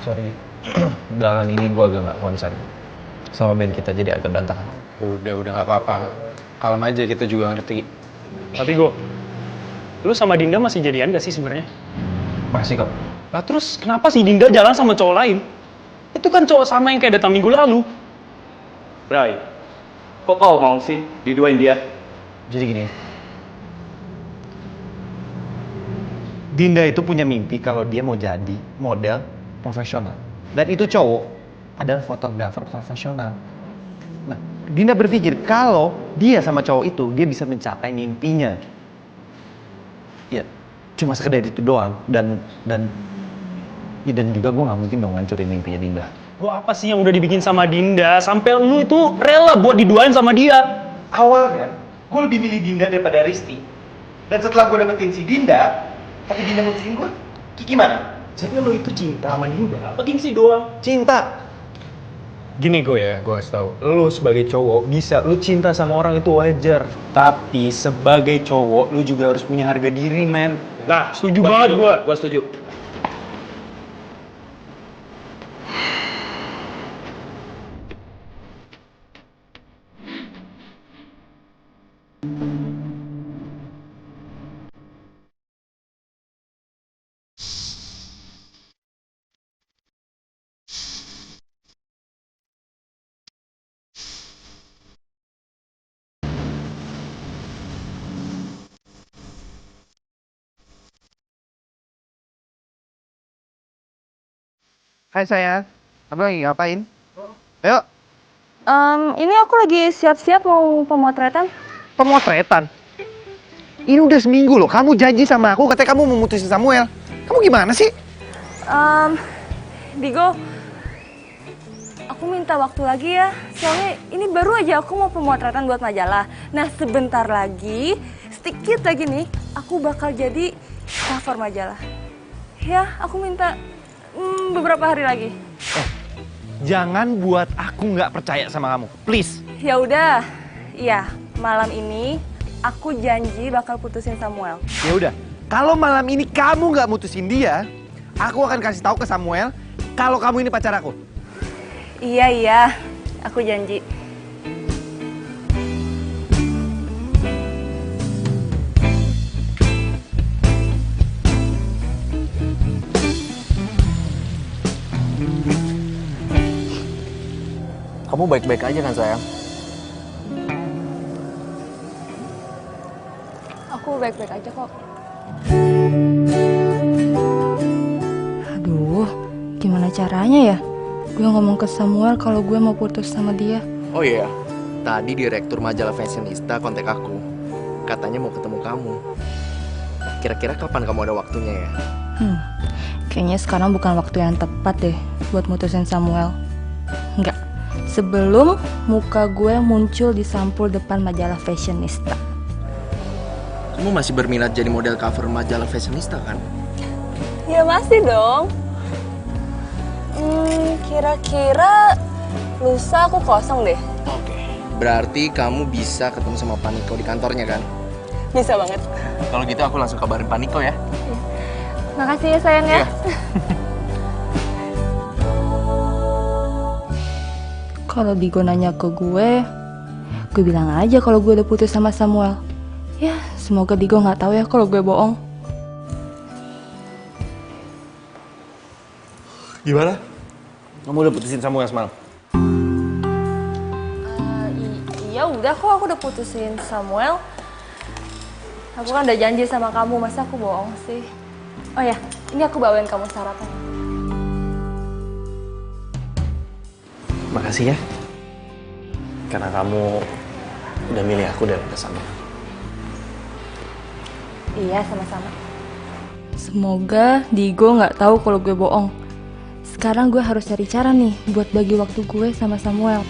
sorry. Belakangan ini gue agak gak konsen sama band kita, jadi agak berantakan. Udah gak apa-apa. Kalem aja, kita juga ngerti. Tapi Go, lu sama Dinda masih jadian gak sih sebenarnya? Masih kok. Lah terus kenapa sih Dinda jalan sama cowok lain? Itu kan cowok sama yang kayak datang minggu lalu. Bray, kok kau mau sih diduain dia? Jadi gini, Dinda itu punya mimpi kalau dia mau jadi model profesional. Dan itu cowok adalah fotografer profesional. Nah, Dinda berpikir kalau dia sama cowok itu, dia bisa mencapai mimpinya. Ya, cuma sekedar itu doang. Dan juga gue gak mungkin dong ngancurin mimpinya Dinda. Gua apa sih yang udah dibikin sama Dinda sampai lu itu rela buat diduain sama dia? Awalnya, gue lebih milih Dinda daripada Risti. Dan setelah gue dapetin si Dinda, tapi Dinda mutusin gue, gimana? Jadi lo itu cinta sama Dinda? Apa gengsi doang? Cinta. Gini gue kasih tau, lu sebagai cowok bisa, lu cinta sama orang itu wajar. Tapi sebagai cowok, lu juga harus punya harga diri, men. Nah, setuju banget gua. Gua setuju. Hai sayang, kamu lagi ngapain? Ayo. Ini aku lagi siap-siap mau pemotretan. Pemotretan? Ini udah seminggu loh, kamu janji sama aku katanya kamu mau mutusin Samuel. Kamu gimana sih? Digo, aku minta waktu lagi ya. Soalnya ini baru aja aku mau pemotretan buat majalah. Nah, sebentar lagi, sedikit lagi nih, aku bakal jadi cover majalah. Ya, aku minta beberapa hari lagi. Jangan buat aku nggak percaya sama kamu, please. Ya udah, iya, malam ini aku janji bakal putusin Samuel. Ya udah, kalau malam ini kamu nggak mutusin dia, aku akan kasih tahu ke Samuel kalau kamu ini pacar aku. Iya, aku janji. Kamu baik-baik aja kan sayang? Aku baik-baik aja kok. Aduh, gimana caranya ya? Gue ngomong ke Samuel kalau gue mau putus sama dia. Oh iya, tadi direktur majalah Fashionista kontak aku. Katanya mau ketemu kamu. Kira-kira kapan kamu ada waktunya ya? Kayaknya sekarang bukan waktu yang tepat deh buat mutusin Samuel. Enggak, sebelum muka gue muncul di sampul depan majalah Fashionista. Kamu masih berminat jadi model cover majalah Fashionista kan? Ya masih dong. Kira-kira lusa aku kosong deh. Oke. Berarti kamu bisa ketemu sama Paniko di kantornya kan? Bisa banget. Kalau gitu aku langsung kabarin Paniko ya. Makasih ya sayang ya. Kalau Digo nanya ke gue bilang aja kalau gue udah putus sama Samuel. Ya, semoga Digo nggak tahu ya kalau gue bohong. Gimana? Kamu udah putusin Samuel semalam? Iya udah kok, aku udah putusin Samuel. Aku kan udah janji sama kamu, masa aku bohong sih? Oh ya, ini aku bawain kamu sarapan. Makasih ya. Karena kamu udah milih aku daripada Samuel. Iya, sama-sama. Semoga Digo nggak tahu kalau gue bohong. Sekarang gue harus cari cara nih buat bagi waktu gue sama Samuel.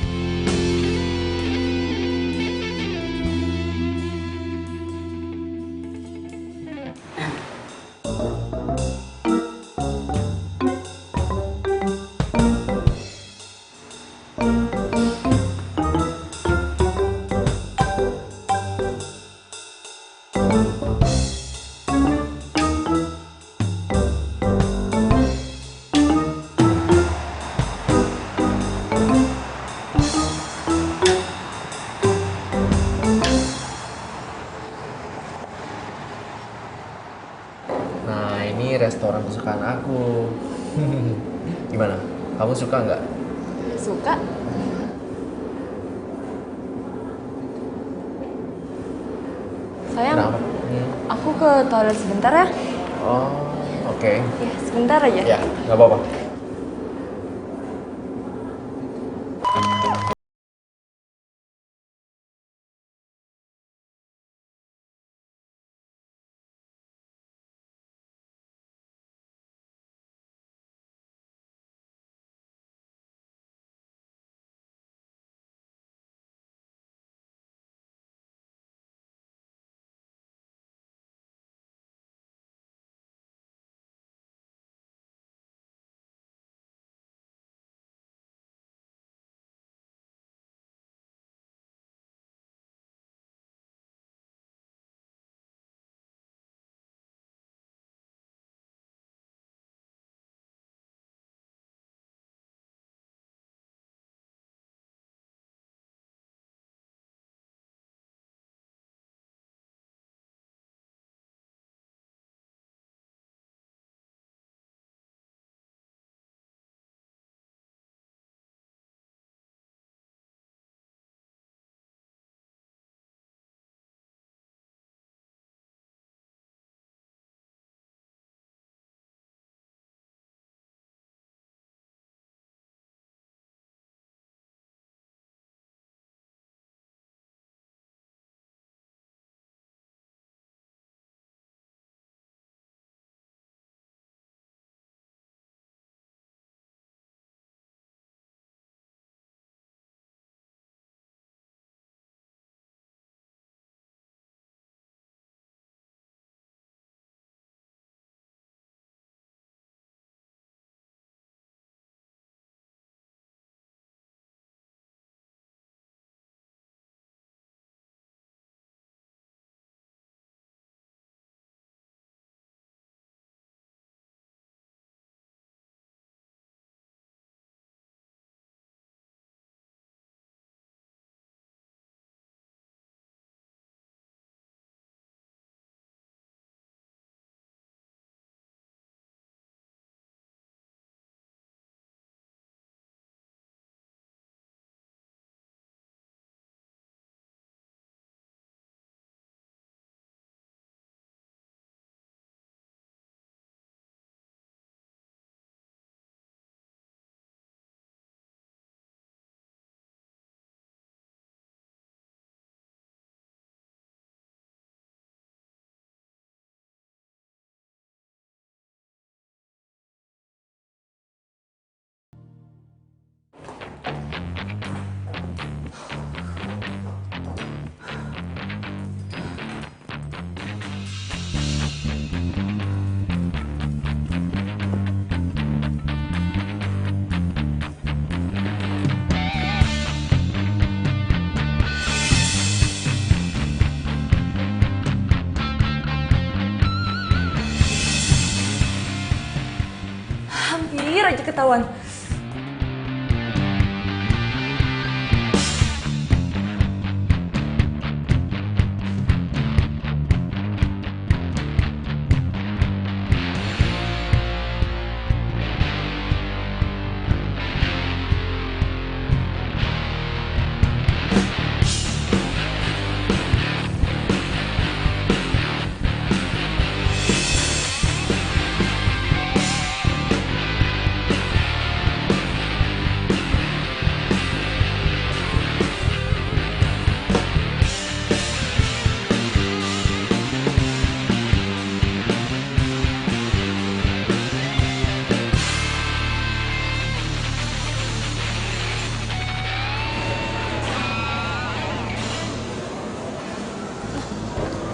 Gimana? Kamu suka nggak? Suka? Sayang, Kenapa? aku ke toilet sebentar ya. Oh, oke. Ya, sebentar aja. Ya, nggak apa-apa. Hampir aja ketahuan.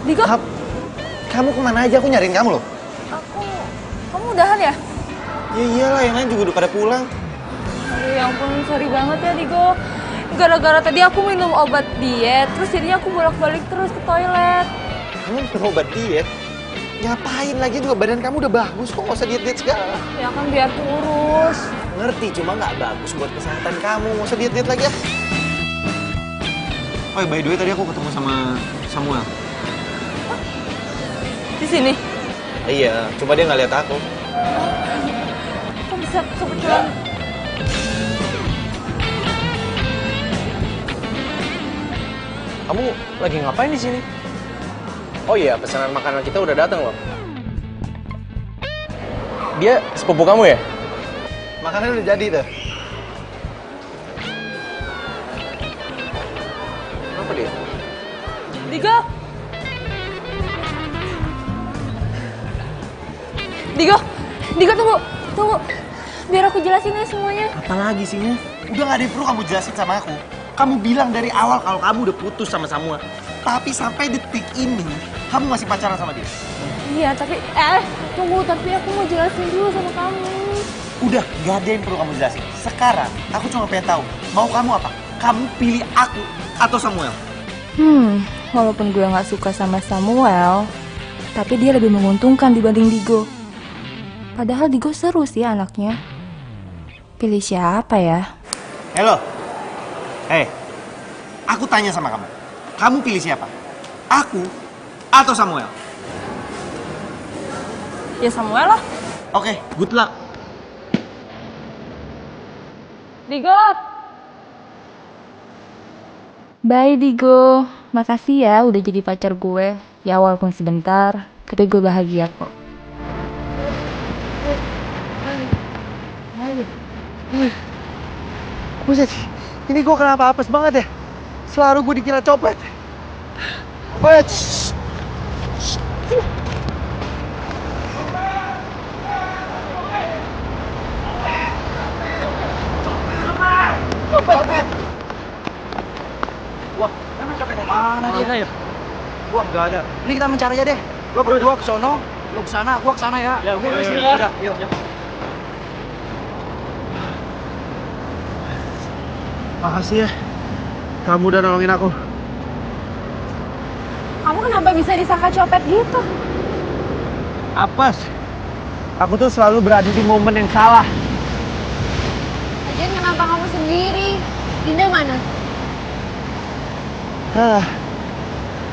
Diko? Kamu kemana aja? Aku nyariin kamu loh. Kamu udahan ya? Ya iyalah, yang lain juga udah pada pulang. Aduh, ya ampun, sorry banget ya Digo. Gara-gara tadi aku minum obat diet, terus jadinya aku bolak-balik terus ke toilet. Kamu minum obat diet? Ngapain lagi juga, badan kamu udah bagus kok, nggak usah diet-diet segala. Ya kan biar kurus. Ngerti, cuma nggak bagus buat kesehatan kamu, nggak usah diet-diet lagi ya. Oh, by the way, tadi aku ketemu sama Samuel. Di sini? Iya, cuma dia nggak lihat aku. Kamu Buset, kebetulan. Kamu lagi ngapain di sini? Oh iya, pesanan makanan kita udah datang loh. Dia sepupu kamu ya? Makanannya udah jadi tuh. Apa dia? Digo! Digo tunggu. Biar aku jelasin ya semuanya. Apalagi sih, Move? Udah gak ada yang perlu kamu jelasin sama aku. Kamu bilang dari awal kalau kamu udah putus sama Samuel. Tapi sampai detik ini, kamu masih pacaran sama dia. Iya, tapi tunggu, tapi aku mau jelasin dulu sama kamu. Udah, gak ada yang perlu kamu jelasin. Sekarang, aku cuma pengen tahu, mau kamu apa? Kamu pilih aku atau Samuel? Walaupun gue gak suka sama Samuel, tapi dia lebih menguntungkan dibanding Digo. Padahal Digo seru sih anaknya. Pilih siapa ya? Halo? Aku tanya sama kamu. Kamu pilih siapa? Aku atau Samuel? Ya Samuel lah. Oke, good luck. Digo! Bye Digo, makasih ya udah jadi pacar gue. Ya walaupun sebentar, tapi gue bahagia kok. Buset, ini gue kenapa apes banget ya? Selalu gue dikira copet. Wait. Wah, mana dia ya? Gua nggak ada. Ini kita mencari aja deh. Gua berdua ke sono, lu ke sana, gua ke sana ya. Ya, gua ke sini. Udah, yuk. Makasih ya. Kamu udah nolongin aku. Kamu kenapa bisa disangka copet gitu? Apes. Aku tuh selalu berada di momen yang salah. Lagian kenapa kamu sendiri? Dinda mana?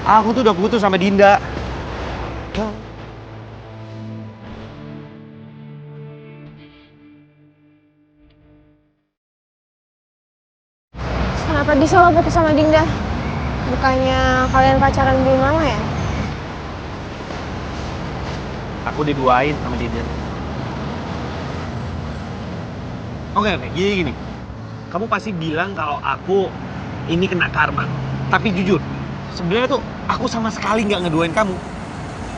Aku tuh udah putus sama Dinda. Kenapa bisa lo putus sama Dinda? Bukannya kalian pacaran belum lama ya? Aku diduain sama Dinda. Oke, gini. Kamu pasti bilang kalau aku ini kena karma. Tapi jujur, sebenarnya tuh aku sama sekali nggak ngeduain kamu.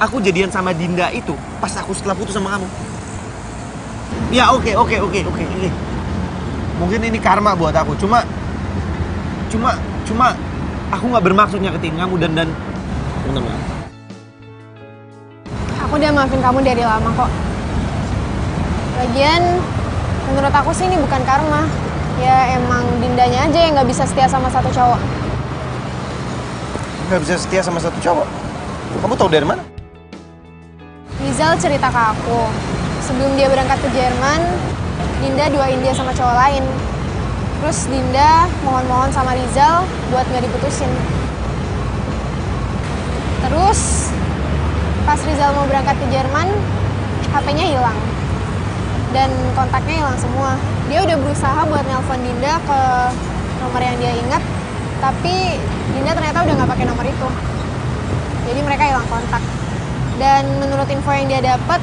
Aku jadian sama Dinda itu pas aku setelah putus sama kamu. Ya oke. Mungkin ini karma buat aku. Cuma aku nggak bermaksud nyakitin kamu dan bentar. Aku udah maafin kamu dari lama kok. Lagian, menurut aku sih ini bukan karma. Ya emang Dindanya aja yang nggak bisa setia sama satu cowok. Nggak bisa setia sama satu cowok? Kamu tahu dari mana? Rizal cerita ke aku, sebelum dia berangkat ke Jerman, Dinda duain dia sama cowok lain. Terus Dinda mohon-mohon sama Rizal buat nggak diputusin. Terus pas Rizal mau berangkat ke Jerman, HP-nya hilang. Dan kontaknya hilang semua. Dia udah berusaha buat nelpon Dinda ke nomor yang dia ingat, tapi Dinda ternyata udah nggak pakai nomor itu. Jadi mereka hilang kontak. Dan menurut info yang dia dapat,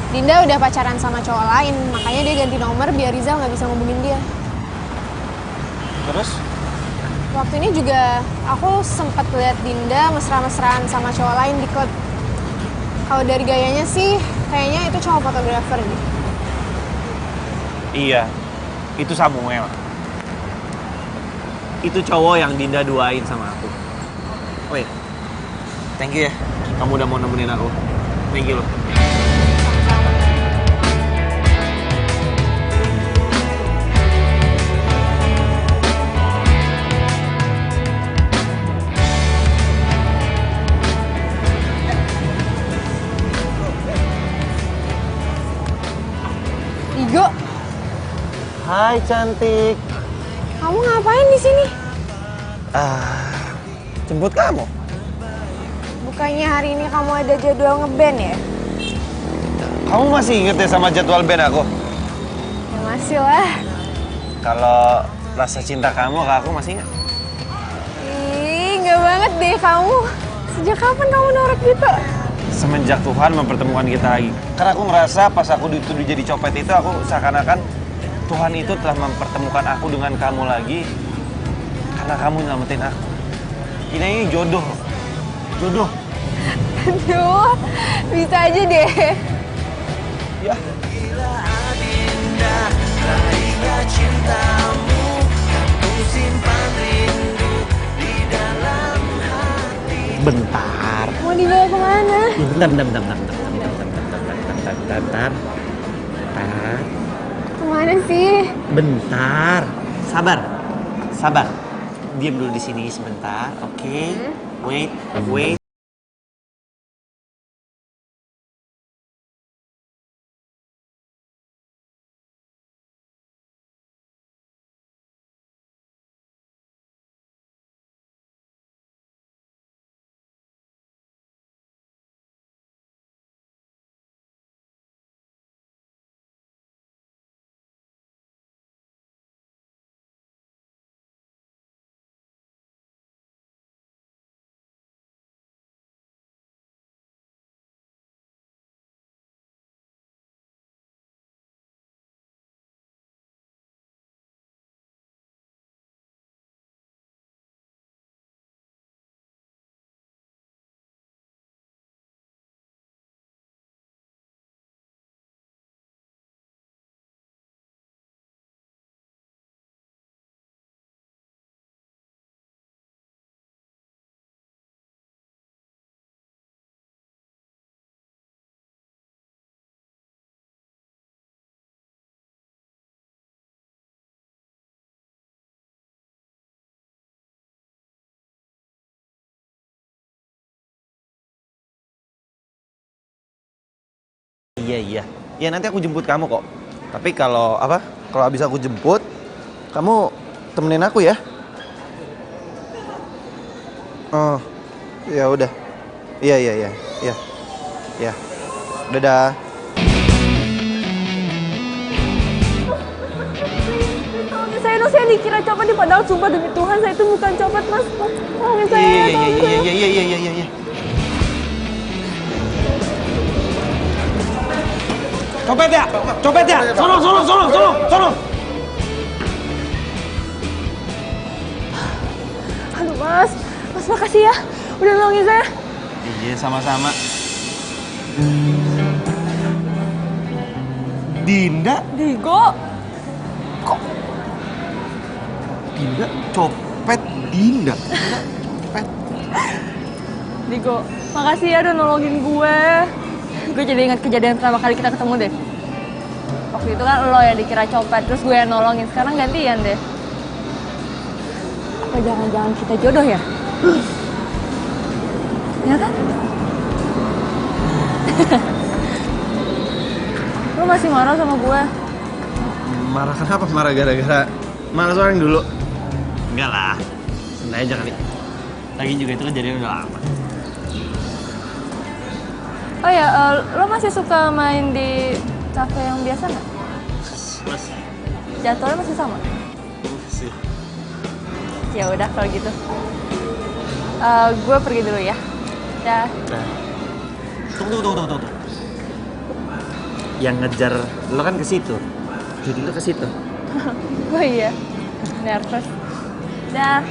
Dinda udah pacaran sama cowok lain, makanya dia ganti nomor biar Rizal nggak bisa ngubungin dia. Terus? Waktu ini juga aku sempat lihat Dinda mesra-mesraan sama cowok lain di klub. Kalau dari gayanya sih, kayaknya itu cowok fotografer gitu. Iya, itu Samuel. Itu cowok yang Dinda duain sama aku. Oh iya, thank you ya. Kamu udah mau nemenin aku. Thank you loh. Digo, Hai cantik. kamu ngapain di sini? Jemput kamu. Bukannya hari ini kamu ada jadwal ngeband ya? Kamu masih inget ya sama jadwal band aku? Ya masih lah. Kalau rasa cinta kamu ke aku masih ingat? Ih, nggak banget deh kamu. Sejak kapan kamu norak gitu? Semenjak Tuhan mempertemukan kita lagi. Karena aku ngerasa pas aku dituduh jadi copet itu, aku seakan-akan Tuhan itu telah mempertemukan aku dengan kamu lagi. Karena kamu nyelamatin aku. Ini jodoh. Jodoh. Aduh, bisa aja deh. Ya. Bentar. Mau dibawa kemana? Bentar. Kemana sih? Bentar. Sabar. Diam dulu di sini sebentar, oke? Wait. Iya. Ya nanti aku jemput kamu kok. Tapi kalau habis aku jemput, kamu temenin aku ya. Oh, ya udah. Iya. Ya. Dadah. Saya dikira copet nih, padahal sumpah demi Tuhan saya itu bukan copet, Mas. Tolongin saya. Iya. Copet ya. Sono. Aduh, Mas makasih ya, udah nolongin saya. Iya, sama-sama. Dinda? Digo? Kok? Dinda? Copet Dinda? Copet? Digo, makasih ya udah nolongin gue. Gue jadi ingat kejadian pertama kali kita ketemu deh. Waktu itu kan lo yang dikira copet, terus gue yang nolongin. Sekarang gantian deh. Apa jangan-jangan kita jodoh ya? Ya kan? Lo masih marah sama gue? Marah kenapa? Marah gara-gara malas orang dulu? Enggak lah, santai aja kali. Lagi juga itu kejadian udah lama. Oh ya, lo masih suka main di cafe yang biasa nggak? Masih. Jadwalnya masih sama? Masih. Ya udah kalau gitu. Gue pergi dulu ya. Dah. Tunggu. Yang ngejar lo kan ke situ. Jadi lo ke situ. Oh iya. Nervous. Dah.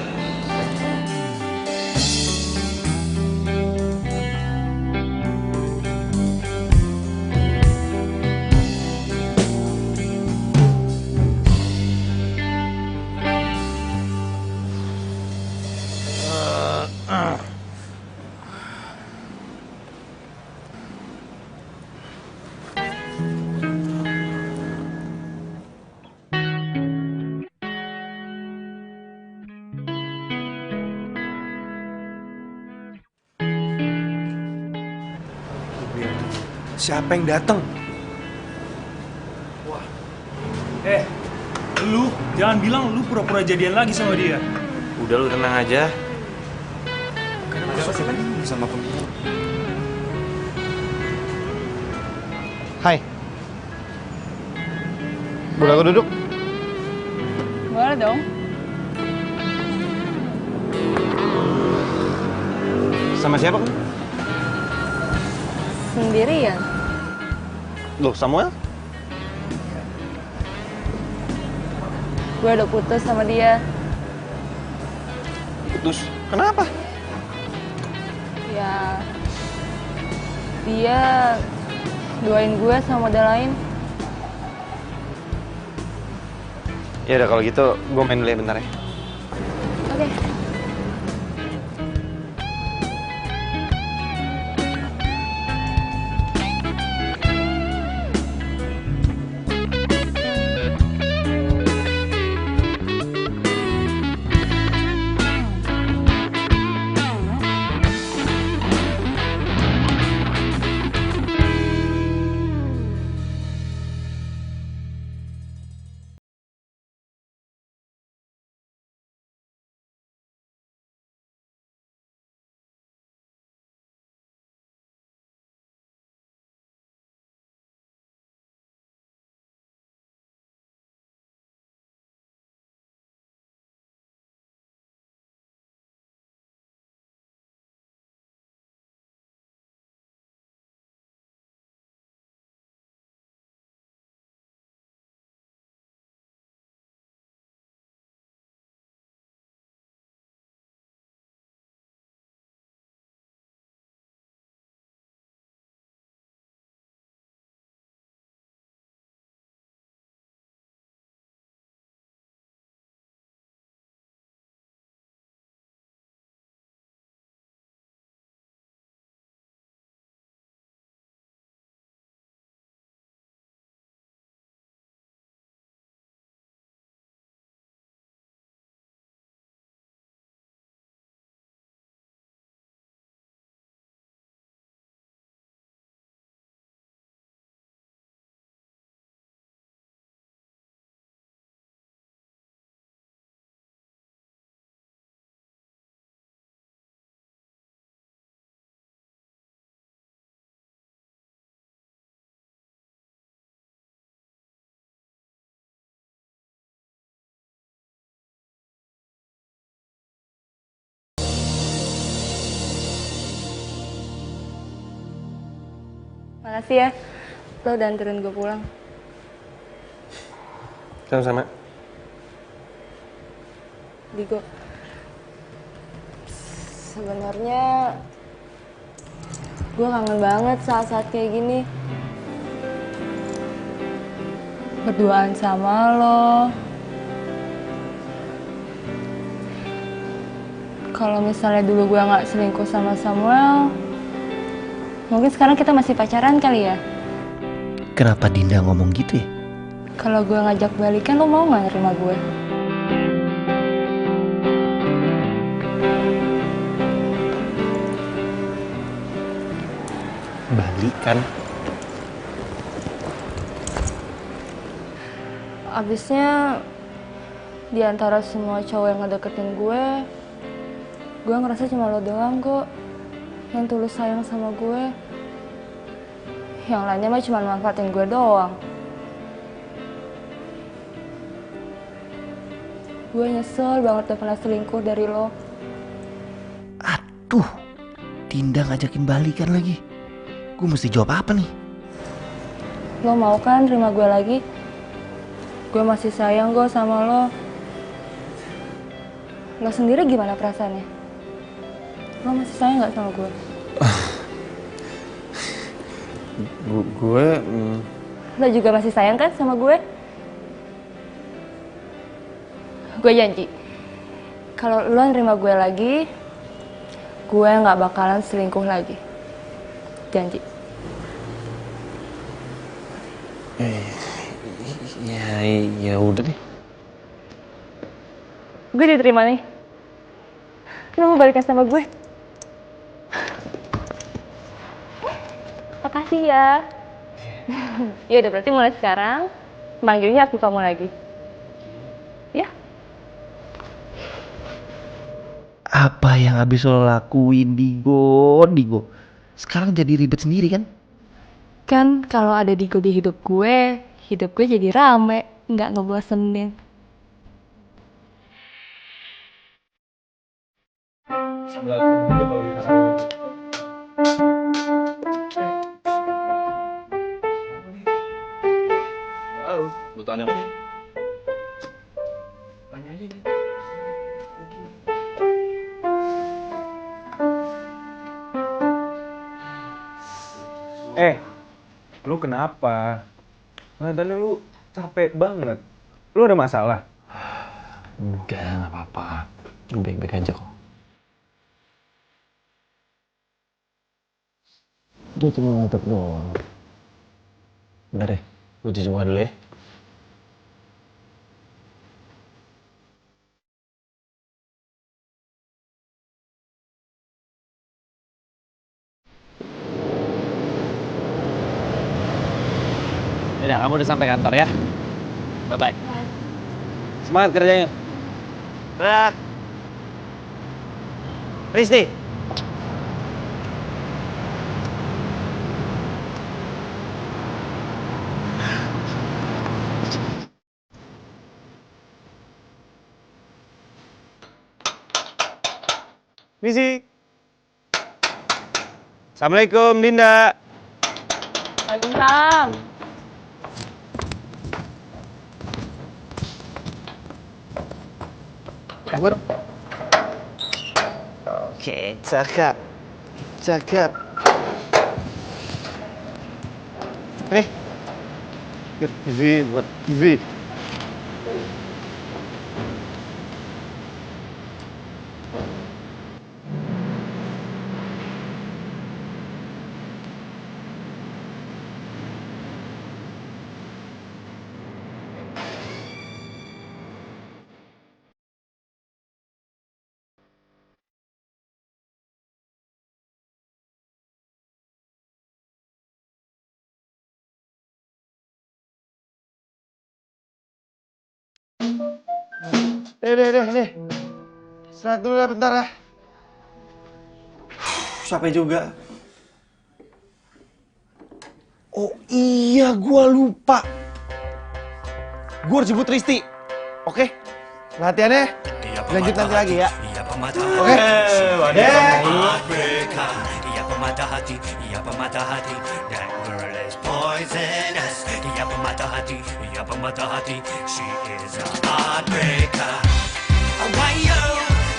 Siapa yang datang? Wah. Lu jangan bilang lu pura-pura jadian lagi sama dia. Udah lu tenang aja. Kenapa sih lagi sama Hai. Boleh aku duduk? Boleh dong. Sama siapa kamu? Sendirian. Loh, Samuel? Gue udah putus sama dia. Putus? Kenapa? Ya, dia doain gue sama model lain. Ya udah kalau gitu, gue main dulu ya bentar ya. Oke. Makasih ya, lo udah anterin gue pulang. Sama-sama. Digo, sebenarnya gue kangen banget saat-saat kayak gini. Berduaan sama lo. Kalau misalnya dulu gue nggak selingkuh sama Samuel, mungkin sekarang kita masih pacaran kali ya? Kenapa Dinda ngomong gitu ya? Kalau gue ngajak balikan, lo mau nggak nerima gue? Balikan? Abisnya, di antara semua cowok yang ngedeketin gue ngerasa cuma lo doang kok yang tulus sayang sama gue. Yang lainnya mah cuma manfaatin gue doang. Gue nyesel banget udah pernah selingkuh dari lo. Aduh, Dinda ngajakin balikan lagi. Gue mesti jawab apa nih? Lo mau kan terima gue lagi? Gue masih sayang kok sama lo. Lo sendiri gimana perasaannya? Lo masih sayang gak sama gue? Lo juga masih sayang kan sama gue? Gue janji, kalau lo nerima gue lagi, gue gak bakalan selingkuh lagi. Janji. Ya udah deh. Gue diterima nih. Lo mau balikan sama gue? Makasih ya. Ya udah, berarti mulai sekarang manggilnya aku kamu lagi. Ya? Apa yang habis lo lakuin, Digo? Sekarang jadi ribet sendiri kan? Kan kalau ada Digo di hidup gue jadi rame, nggak ngebosenin. Lu kenapa? Tadi lu capek banget. Lu ada masalah? Enggak, nggak apa-apa. Gue baik-baik aja kok. Gue cuma ngantuk doang. Bentar deh, gue cuci muka dulu ya. Udah, kamu udah sampai kantor ya? Bye-bye. Semangat kerjanya. Berat. Risti. Misi. Assalamualaikum, Dinda. Waalaikumsalam. Kabur. Oke, cakep. Cakep. Nih. Buat TV. Deh. Istirahat dulu lah bentar lah. Capek juga. Oh iya, gua lupa. Gua harus jemput Risti. Oke? Latihannya lanjut nanti lagi ya. Oke? Ia pematah hati, ia pematah hati. That girl is poisonous. Ia pematah hati, ia pematah hati. She is a heartbreaker. Why yo?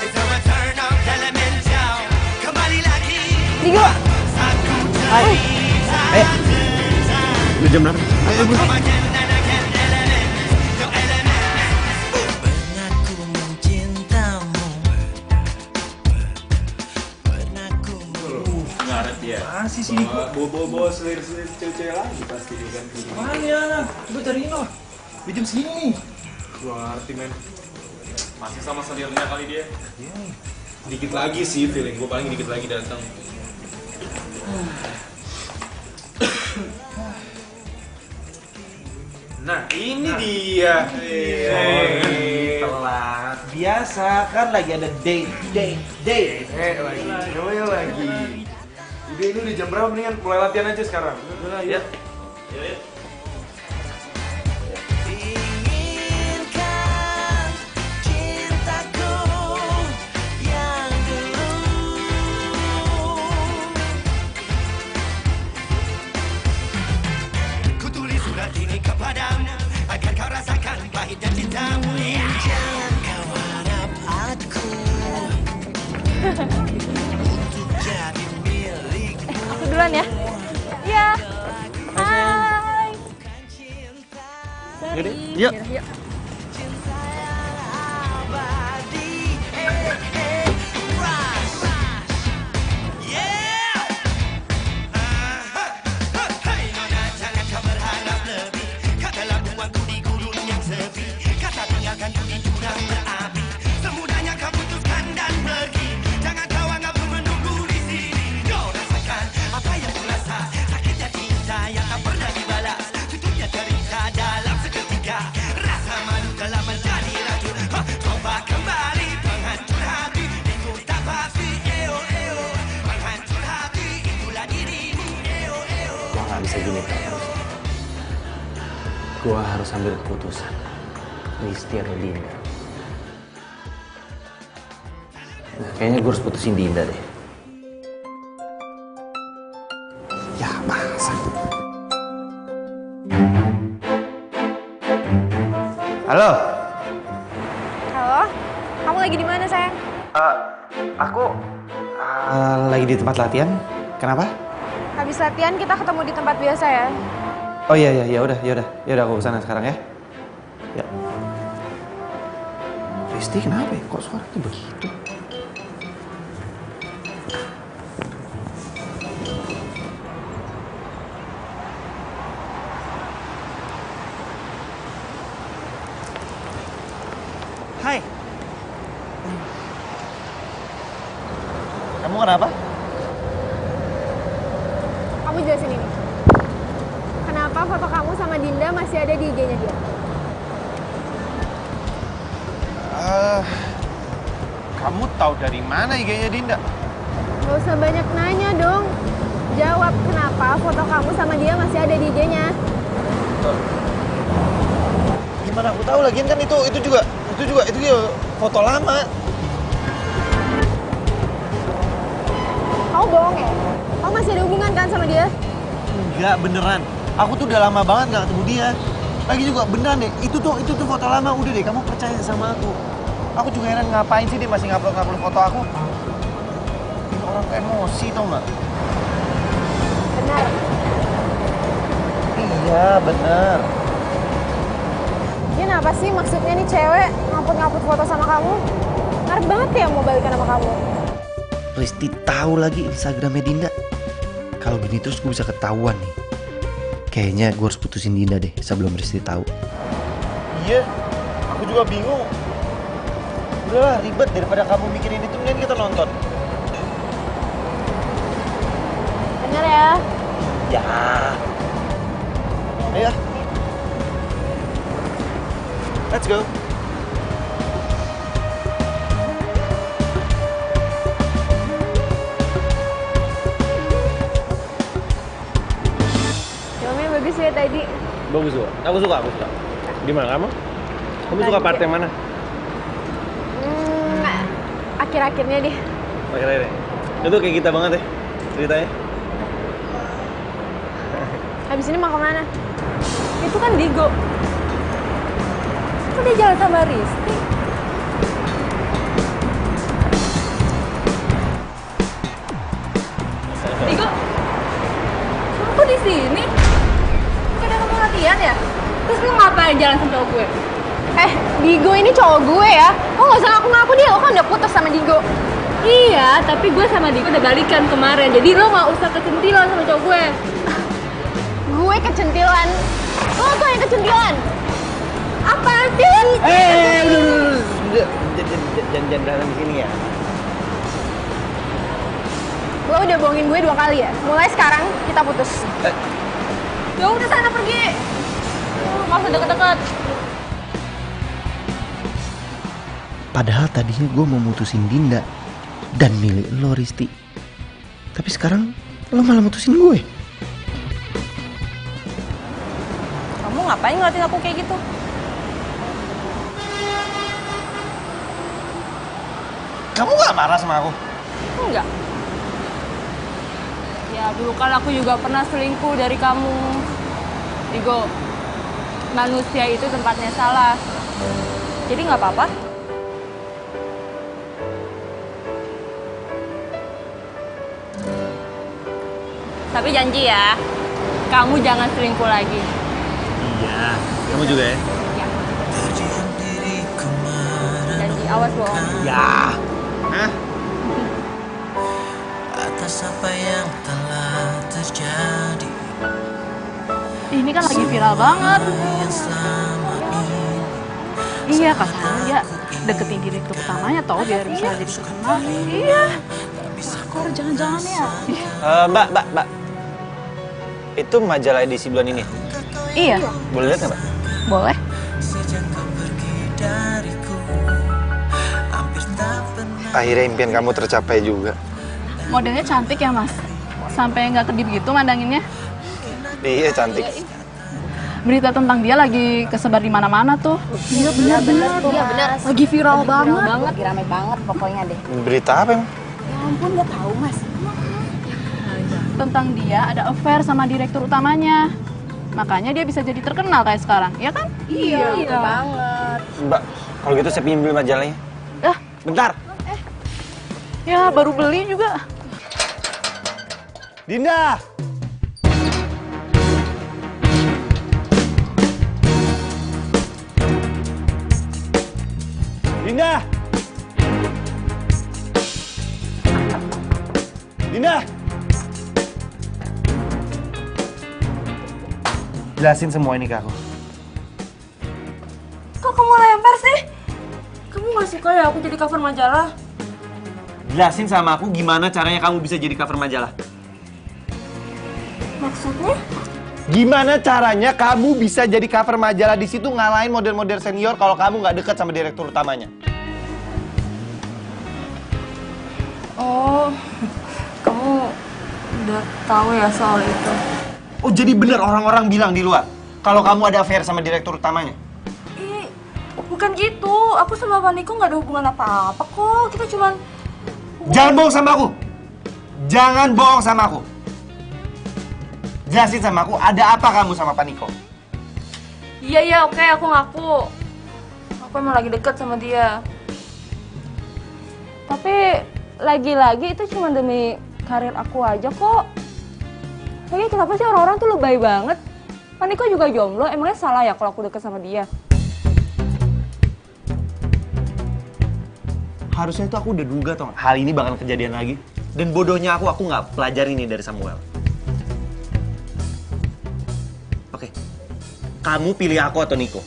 It's a return of Elemental. Kembali lagi. Digo. Hai. Udah jam berapa? Ayo, bro. Masih sih bawa selir-selir cewek-cewek lagi pasti dia kan. Makanya, gue cariin loh. Di jam segini. Gue ngerti men. Masih sama selirnya kali dia. Dikit lagi sih feeling gue, paling dikit lagi datang. Nah ini dia. Telat. Biasa kan lagi ada date. Lagi. Udah ini udah jam berapa, mendingan mulai latihan aja sekarang. Udah ya. Yuk. Kutulis surat ini kepadamu agar kau rasakan pahit dan cintamu. Jangan kau harap aku untuk jadi milikmu. Aku duluan ya. Iya. Hai. Yaudah, yuk. Gua nggak bisa gini Gua harus ambil keputusan. Listi atau Dinda? Nah, kayaknya gue harus putusin Dinda deh. Ya, masa? Halo? Halo? Kamu lagi di mana, sayang? Aku lagi di tempat latihan. Kenapa? Habis latihan kita ketemu di tempat biasa ya. Oh iya, ya udah aku kesana sekarang ya. Ya. Listi kenapa ya? Kok suaranya begitu? Hai. Kamu kenapa? Kamu jelasin ini. Kenapa foto kamu sama Dinda masih ada di IG-nya dia? Kamu tahu dari mana IG-nya Dinda? Gak usah banyak nanya dong. Jawab kenapa foto kamu sama dia masih ada di IG-nya. Gimana aku tahu lagian kan itu juga foto lama. Kamu bohong ya? Kamu masih ada hubungan kan sama dia? Enggak, beneran. Aku tuh udah lama banget gak ketemu dia. Lagi juga beneran deh, itu tuh foto lama. Udah deh, kamu percaya sama aku. Aku juga heran ngapain sih dia masih ngupload foto aku. Bikin orang emosi tau gak? Benar. Iya, bener. Dia kenapa sih maksudnya nih cewek ngupload foto sama kamu? Ngarep banget ya mau balikan sama kamu. Listi tahu lagi Instagramnya Dinda. Kalau gini terus gue bisa ketahuan nih. Kayaknya gue harus putusin Dinda deh sebelum Listi tahu. Iya, aku juga bingung. Udahlah ribet daripada kamu mikirin itu, mending kita nonton. Bener ya? Ya. Ayo. Let's go. Filmnya bagus ya tadi. Bagus juga. Aku suka. Gimana kamu? Kamu suka part yang mana? Akhir-akhirnya deh. Akhirnya deh. Itu kayak kita banget ya ceritanya. Habis ini mau kemana? Itu kan Digo. Kok dia jalan sama Risti? Digo, kok di sini? Bukannya kamu latihan ya? Terus lu ngapain jalan sama cowok gue? Digo ini cowok gue ya. Lo gak usah ngaku-ngaku dia, lo kan udah putus sama Digo. Iya, tapi gue sama Digo udah balikan kemarin. Jadi lo gak usah kecentilan sama cowok gue. Gue kecentilan. Lo tuh yang kecentilan. Apa sih? Udah. Jangan berantem di sini ya. Lo udah bohongin gue 2 kali ya. Mulai sekarang kita putus. Ya udah sana pergi. Gak usah deket-deket. Padahal tadinya gue mau mutusin Dinda dan milih lo, Risti. Tapi sekarang lo malah mutusin gue. Kamu ngapain ngeliatin aku kayak gitu? Kamu gak marah sama aku? Enggak. Ya dulu kan aku juga pernah selingkuh dari kamu. Digo, manusia itu tempatnya salah. Jadi nggak apa-apa. Tapi janji ya, kamu jangan selingkuh lagi. Iya, kamu juga ya? Ya. Janji, awas bohong. Ya. Hah? Atas apa yang telah terjadi. Ini kan lagi viral banget. Iya katanya dia deketin direktur utamanya tau biar bisa jadi terkenal. Iya. Kok jangan-jangan ya? Mbak. Itu majalah edisi bulan ini? Iya. Boleh lihat nggak, Mbak? Boleh. Akhirnya impian kamu tercapai juga. Modelnya cantik ya, Mas? Sampai nggak kedip gitu mandanginnya? Iya, cantik. Berita tentang dia lagi kesebar di mana-mana tuh. Iya benar. Lagi viral banget. Lagi rame banget pokoknya deh. Berita apa emang? Ya ampun, nggak tahu mas. Tentang dia ada affair sama direktur utamanya. Makanya dia bisa jadi terkenal kayak sekarang, ya kan? Iya. Banget. Mbak, kalau gitu saya pinjam dulu majalahnya. Bentar. Ya baru beli juga. Dinda! Dinda! Dinda! Jelasin semua ini ke aku. Kok kamu lempar sih? Kamu gak suka ya aku jadi cover majalah? Jelasin sama aku gimana caranya kamu bisa jadi cover majalah. Maksudnya? Gimana caranya kamu bisa jadi cover majalah di situ ngalahin model-model senior kalau kamu nggak dekat sama direktur utamanya? Oh, kamu udah tahu ya soal itu? Oh, jadi bener orang-orang bilang di luar kalau kamu ada affair sama direktur utamanya? Bukan gitu, aku sama Pak Niko nggak ada hubungan apa-apa kok. Kita cuman... Jangan bohong sama aku! Jangan bohong sama aku! Jelasin sama aku, ada apa kamu sama Pak Niko? Iya, oke, aku ngaku. Aku emang lagi deket sama dia. Tapi lagi-lagi itu cuma demi karir aku aja kok. Lagi kenapa sih orang-orang tuh lebay banget? Pak Niko juga jomblo, emangnya salah ya kalau aku deket sama dia? Harusnya itu aku udah duga tau gak? Hal ini bakal kejadian lagi. Dan bodohnya aku nggak pelajari ini dari Samuel. Oke, kamu pilih aku atau Niko?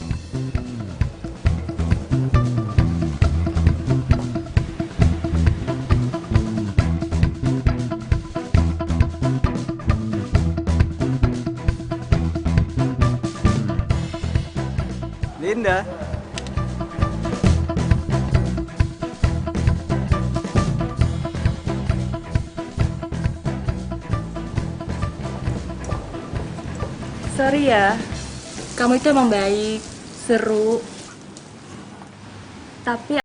Dinda. Sorry ya, kamu itu emang baik, seru. Tapi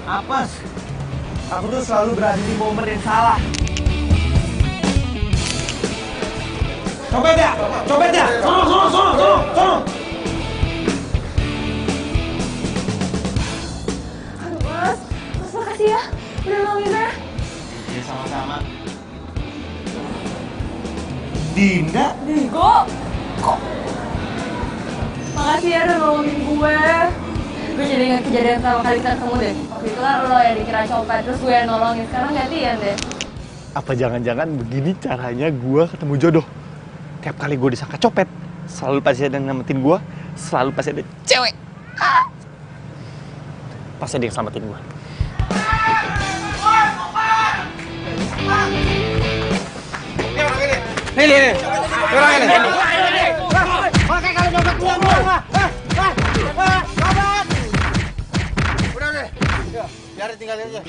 Apes, aku tuh selalu berada di momen yang salah. Copet ya! Sono! aduh mas makasih ya, udah nolongin saya. Ya sama-sama. Dinda? Digo, kok? Makasih ya udah nolongin gue. Gue jadi ingat kejadian sama kali ketemu deh. Waktu itu kan lo yang dikira copet, terus gue yang nolongin. Sekarang gantian deh. Apa jangan-jangan begini caranya gue ketemu jodoh? Tiap kali gue disangka copet, selalu pasti ada yang nyelamatin gue, selalu pasti ada cewek. Pasti ada yang selamatin gue. Ini. Orang ini. Oke, kalau dompet gua. Biarin tinggalin aja.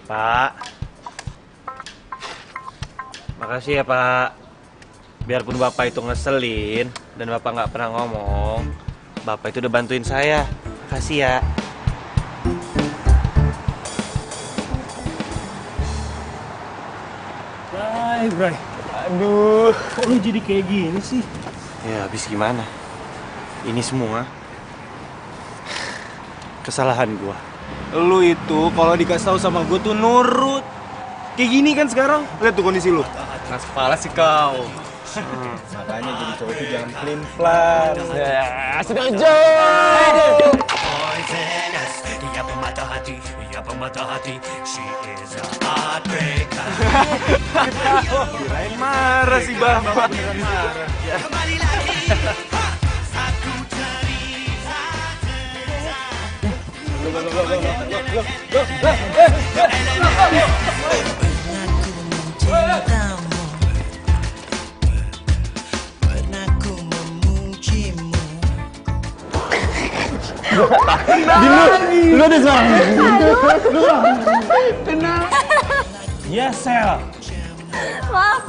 Pak. Makasih ya, Pak. Biarpun Bapak itu ngeselin dan Bapak nggak pernah ngomong, Bapak itu udah bantuin saya. Makasih ya. Bray. Aduh, kok lu jadi kayak gini sih? Ya, habis gimana? Ini semua kesalahan gua. Lu itu kalau dikasih tahu sama gue tuh nurut. Kayak gini kan sekarang. Lihat tuh kondisi lu. Keras kepala sih kau. Makanya jadi cowok itu jangan pelin-pelan. Ya, setuju. Poisonous, ia pemata hati, she is a heartbreaker. Kirain marah sih Bapak. Beneran marah. Kembali lagi, aku cerita. Lu ada salah. Tenang. Yes, Sel. Maaf.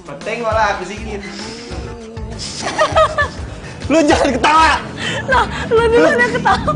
Penting malah aku sikit. Lu jangan ketawa. Nah, lu dulu yang ketawa.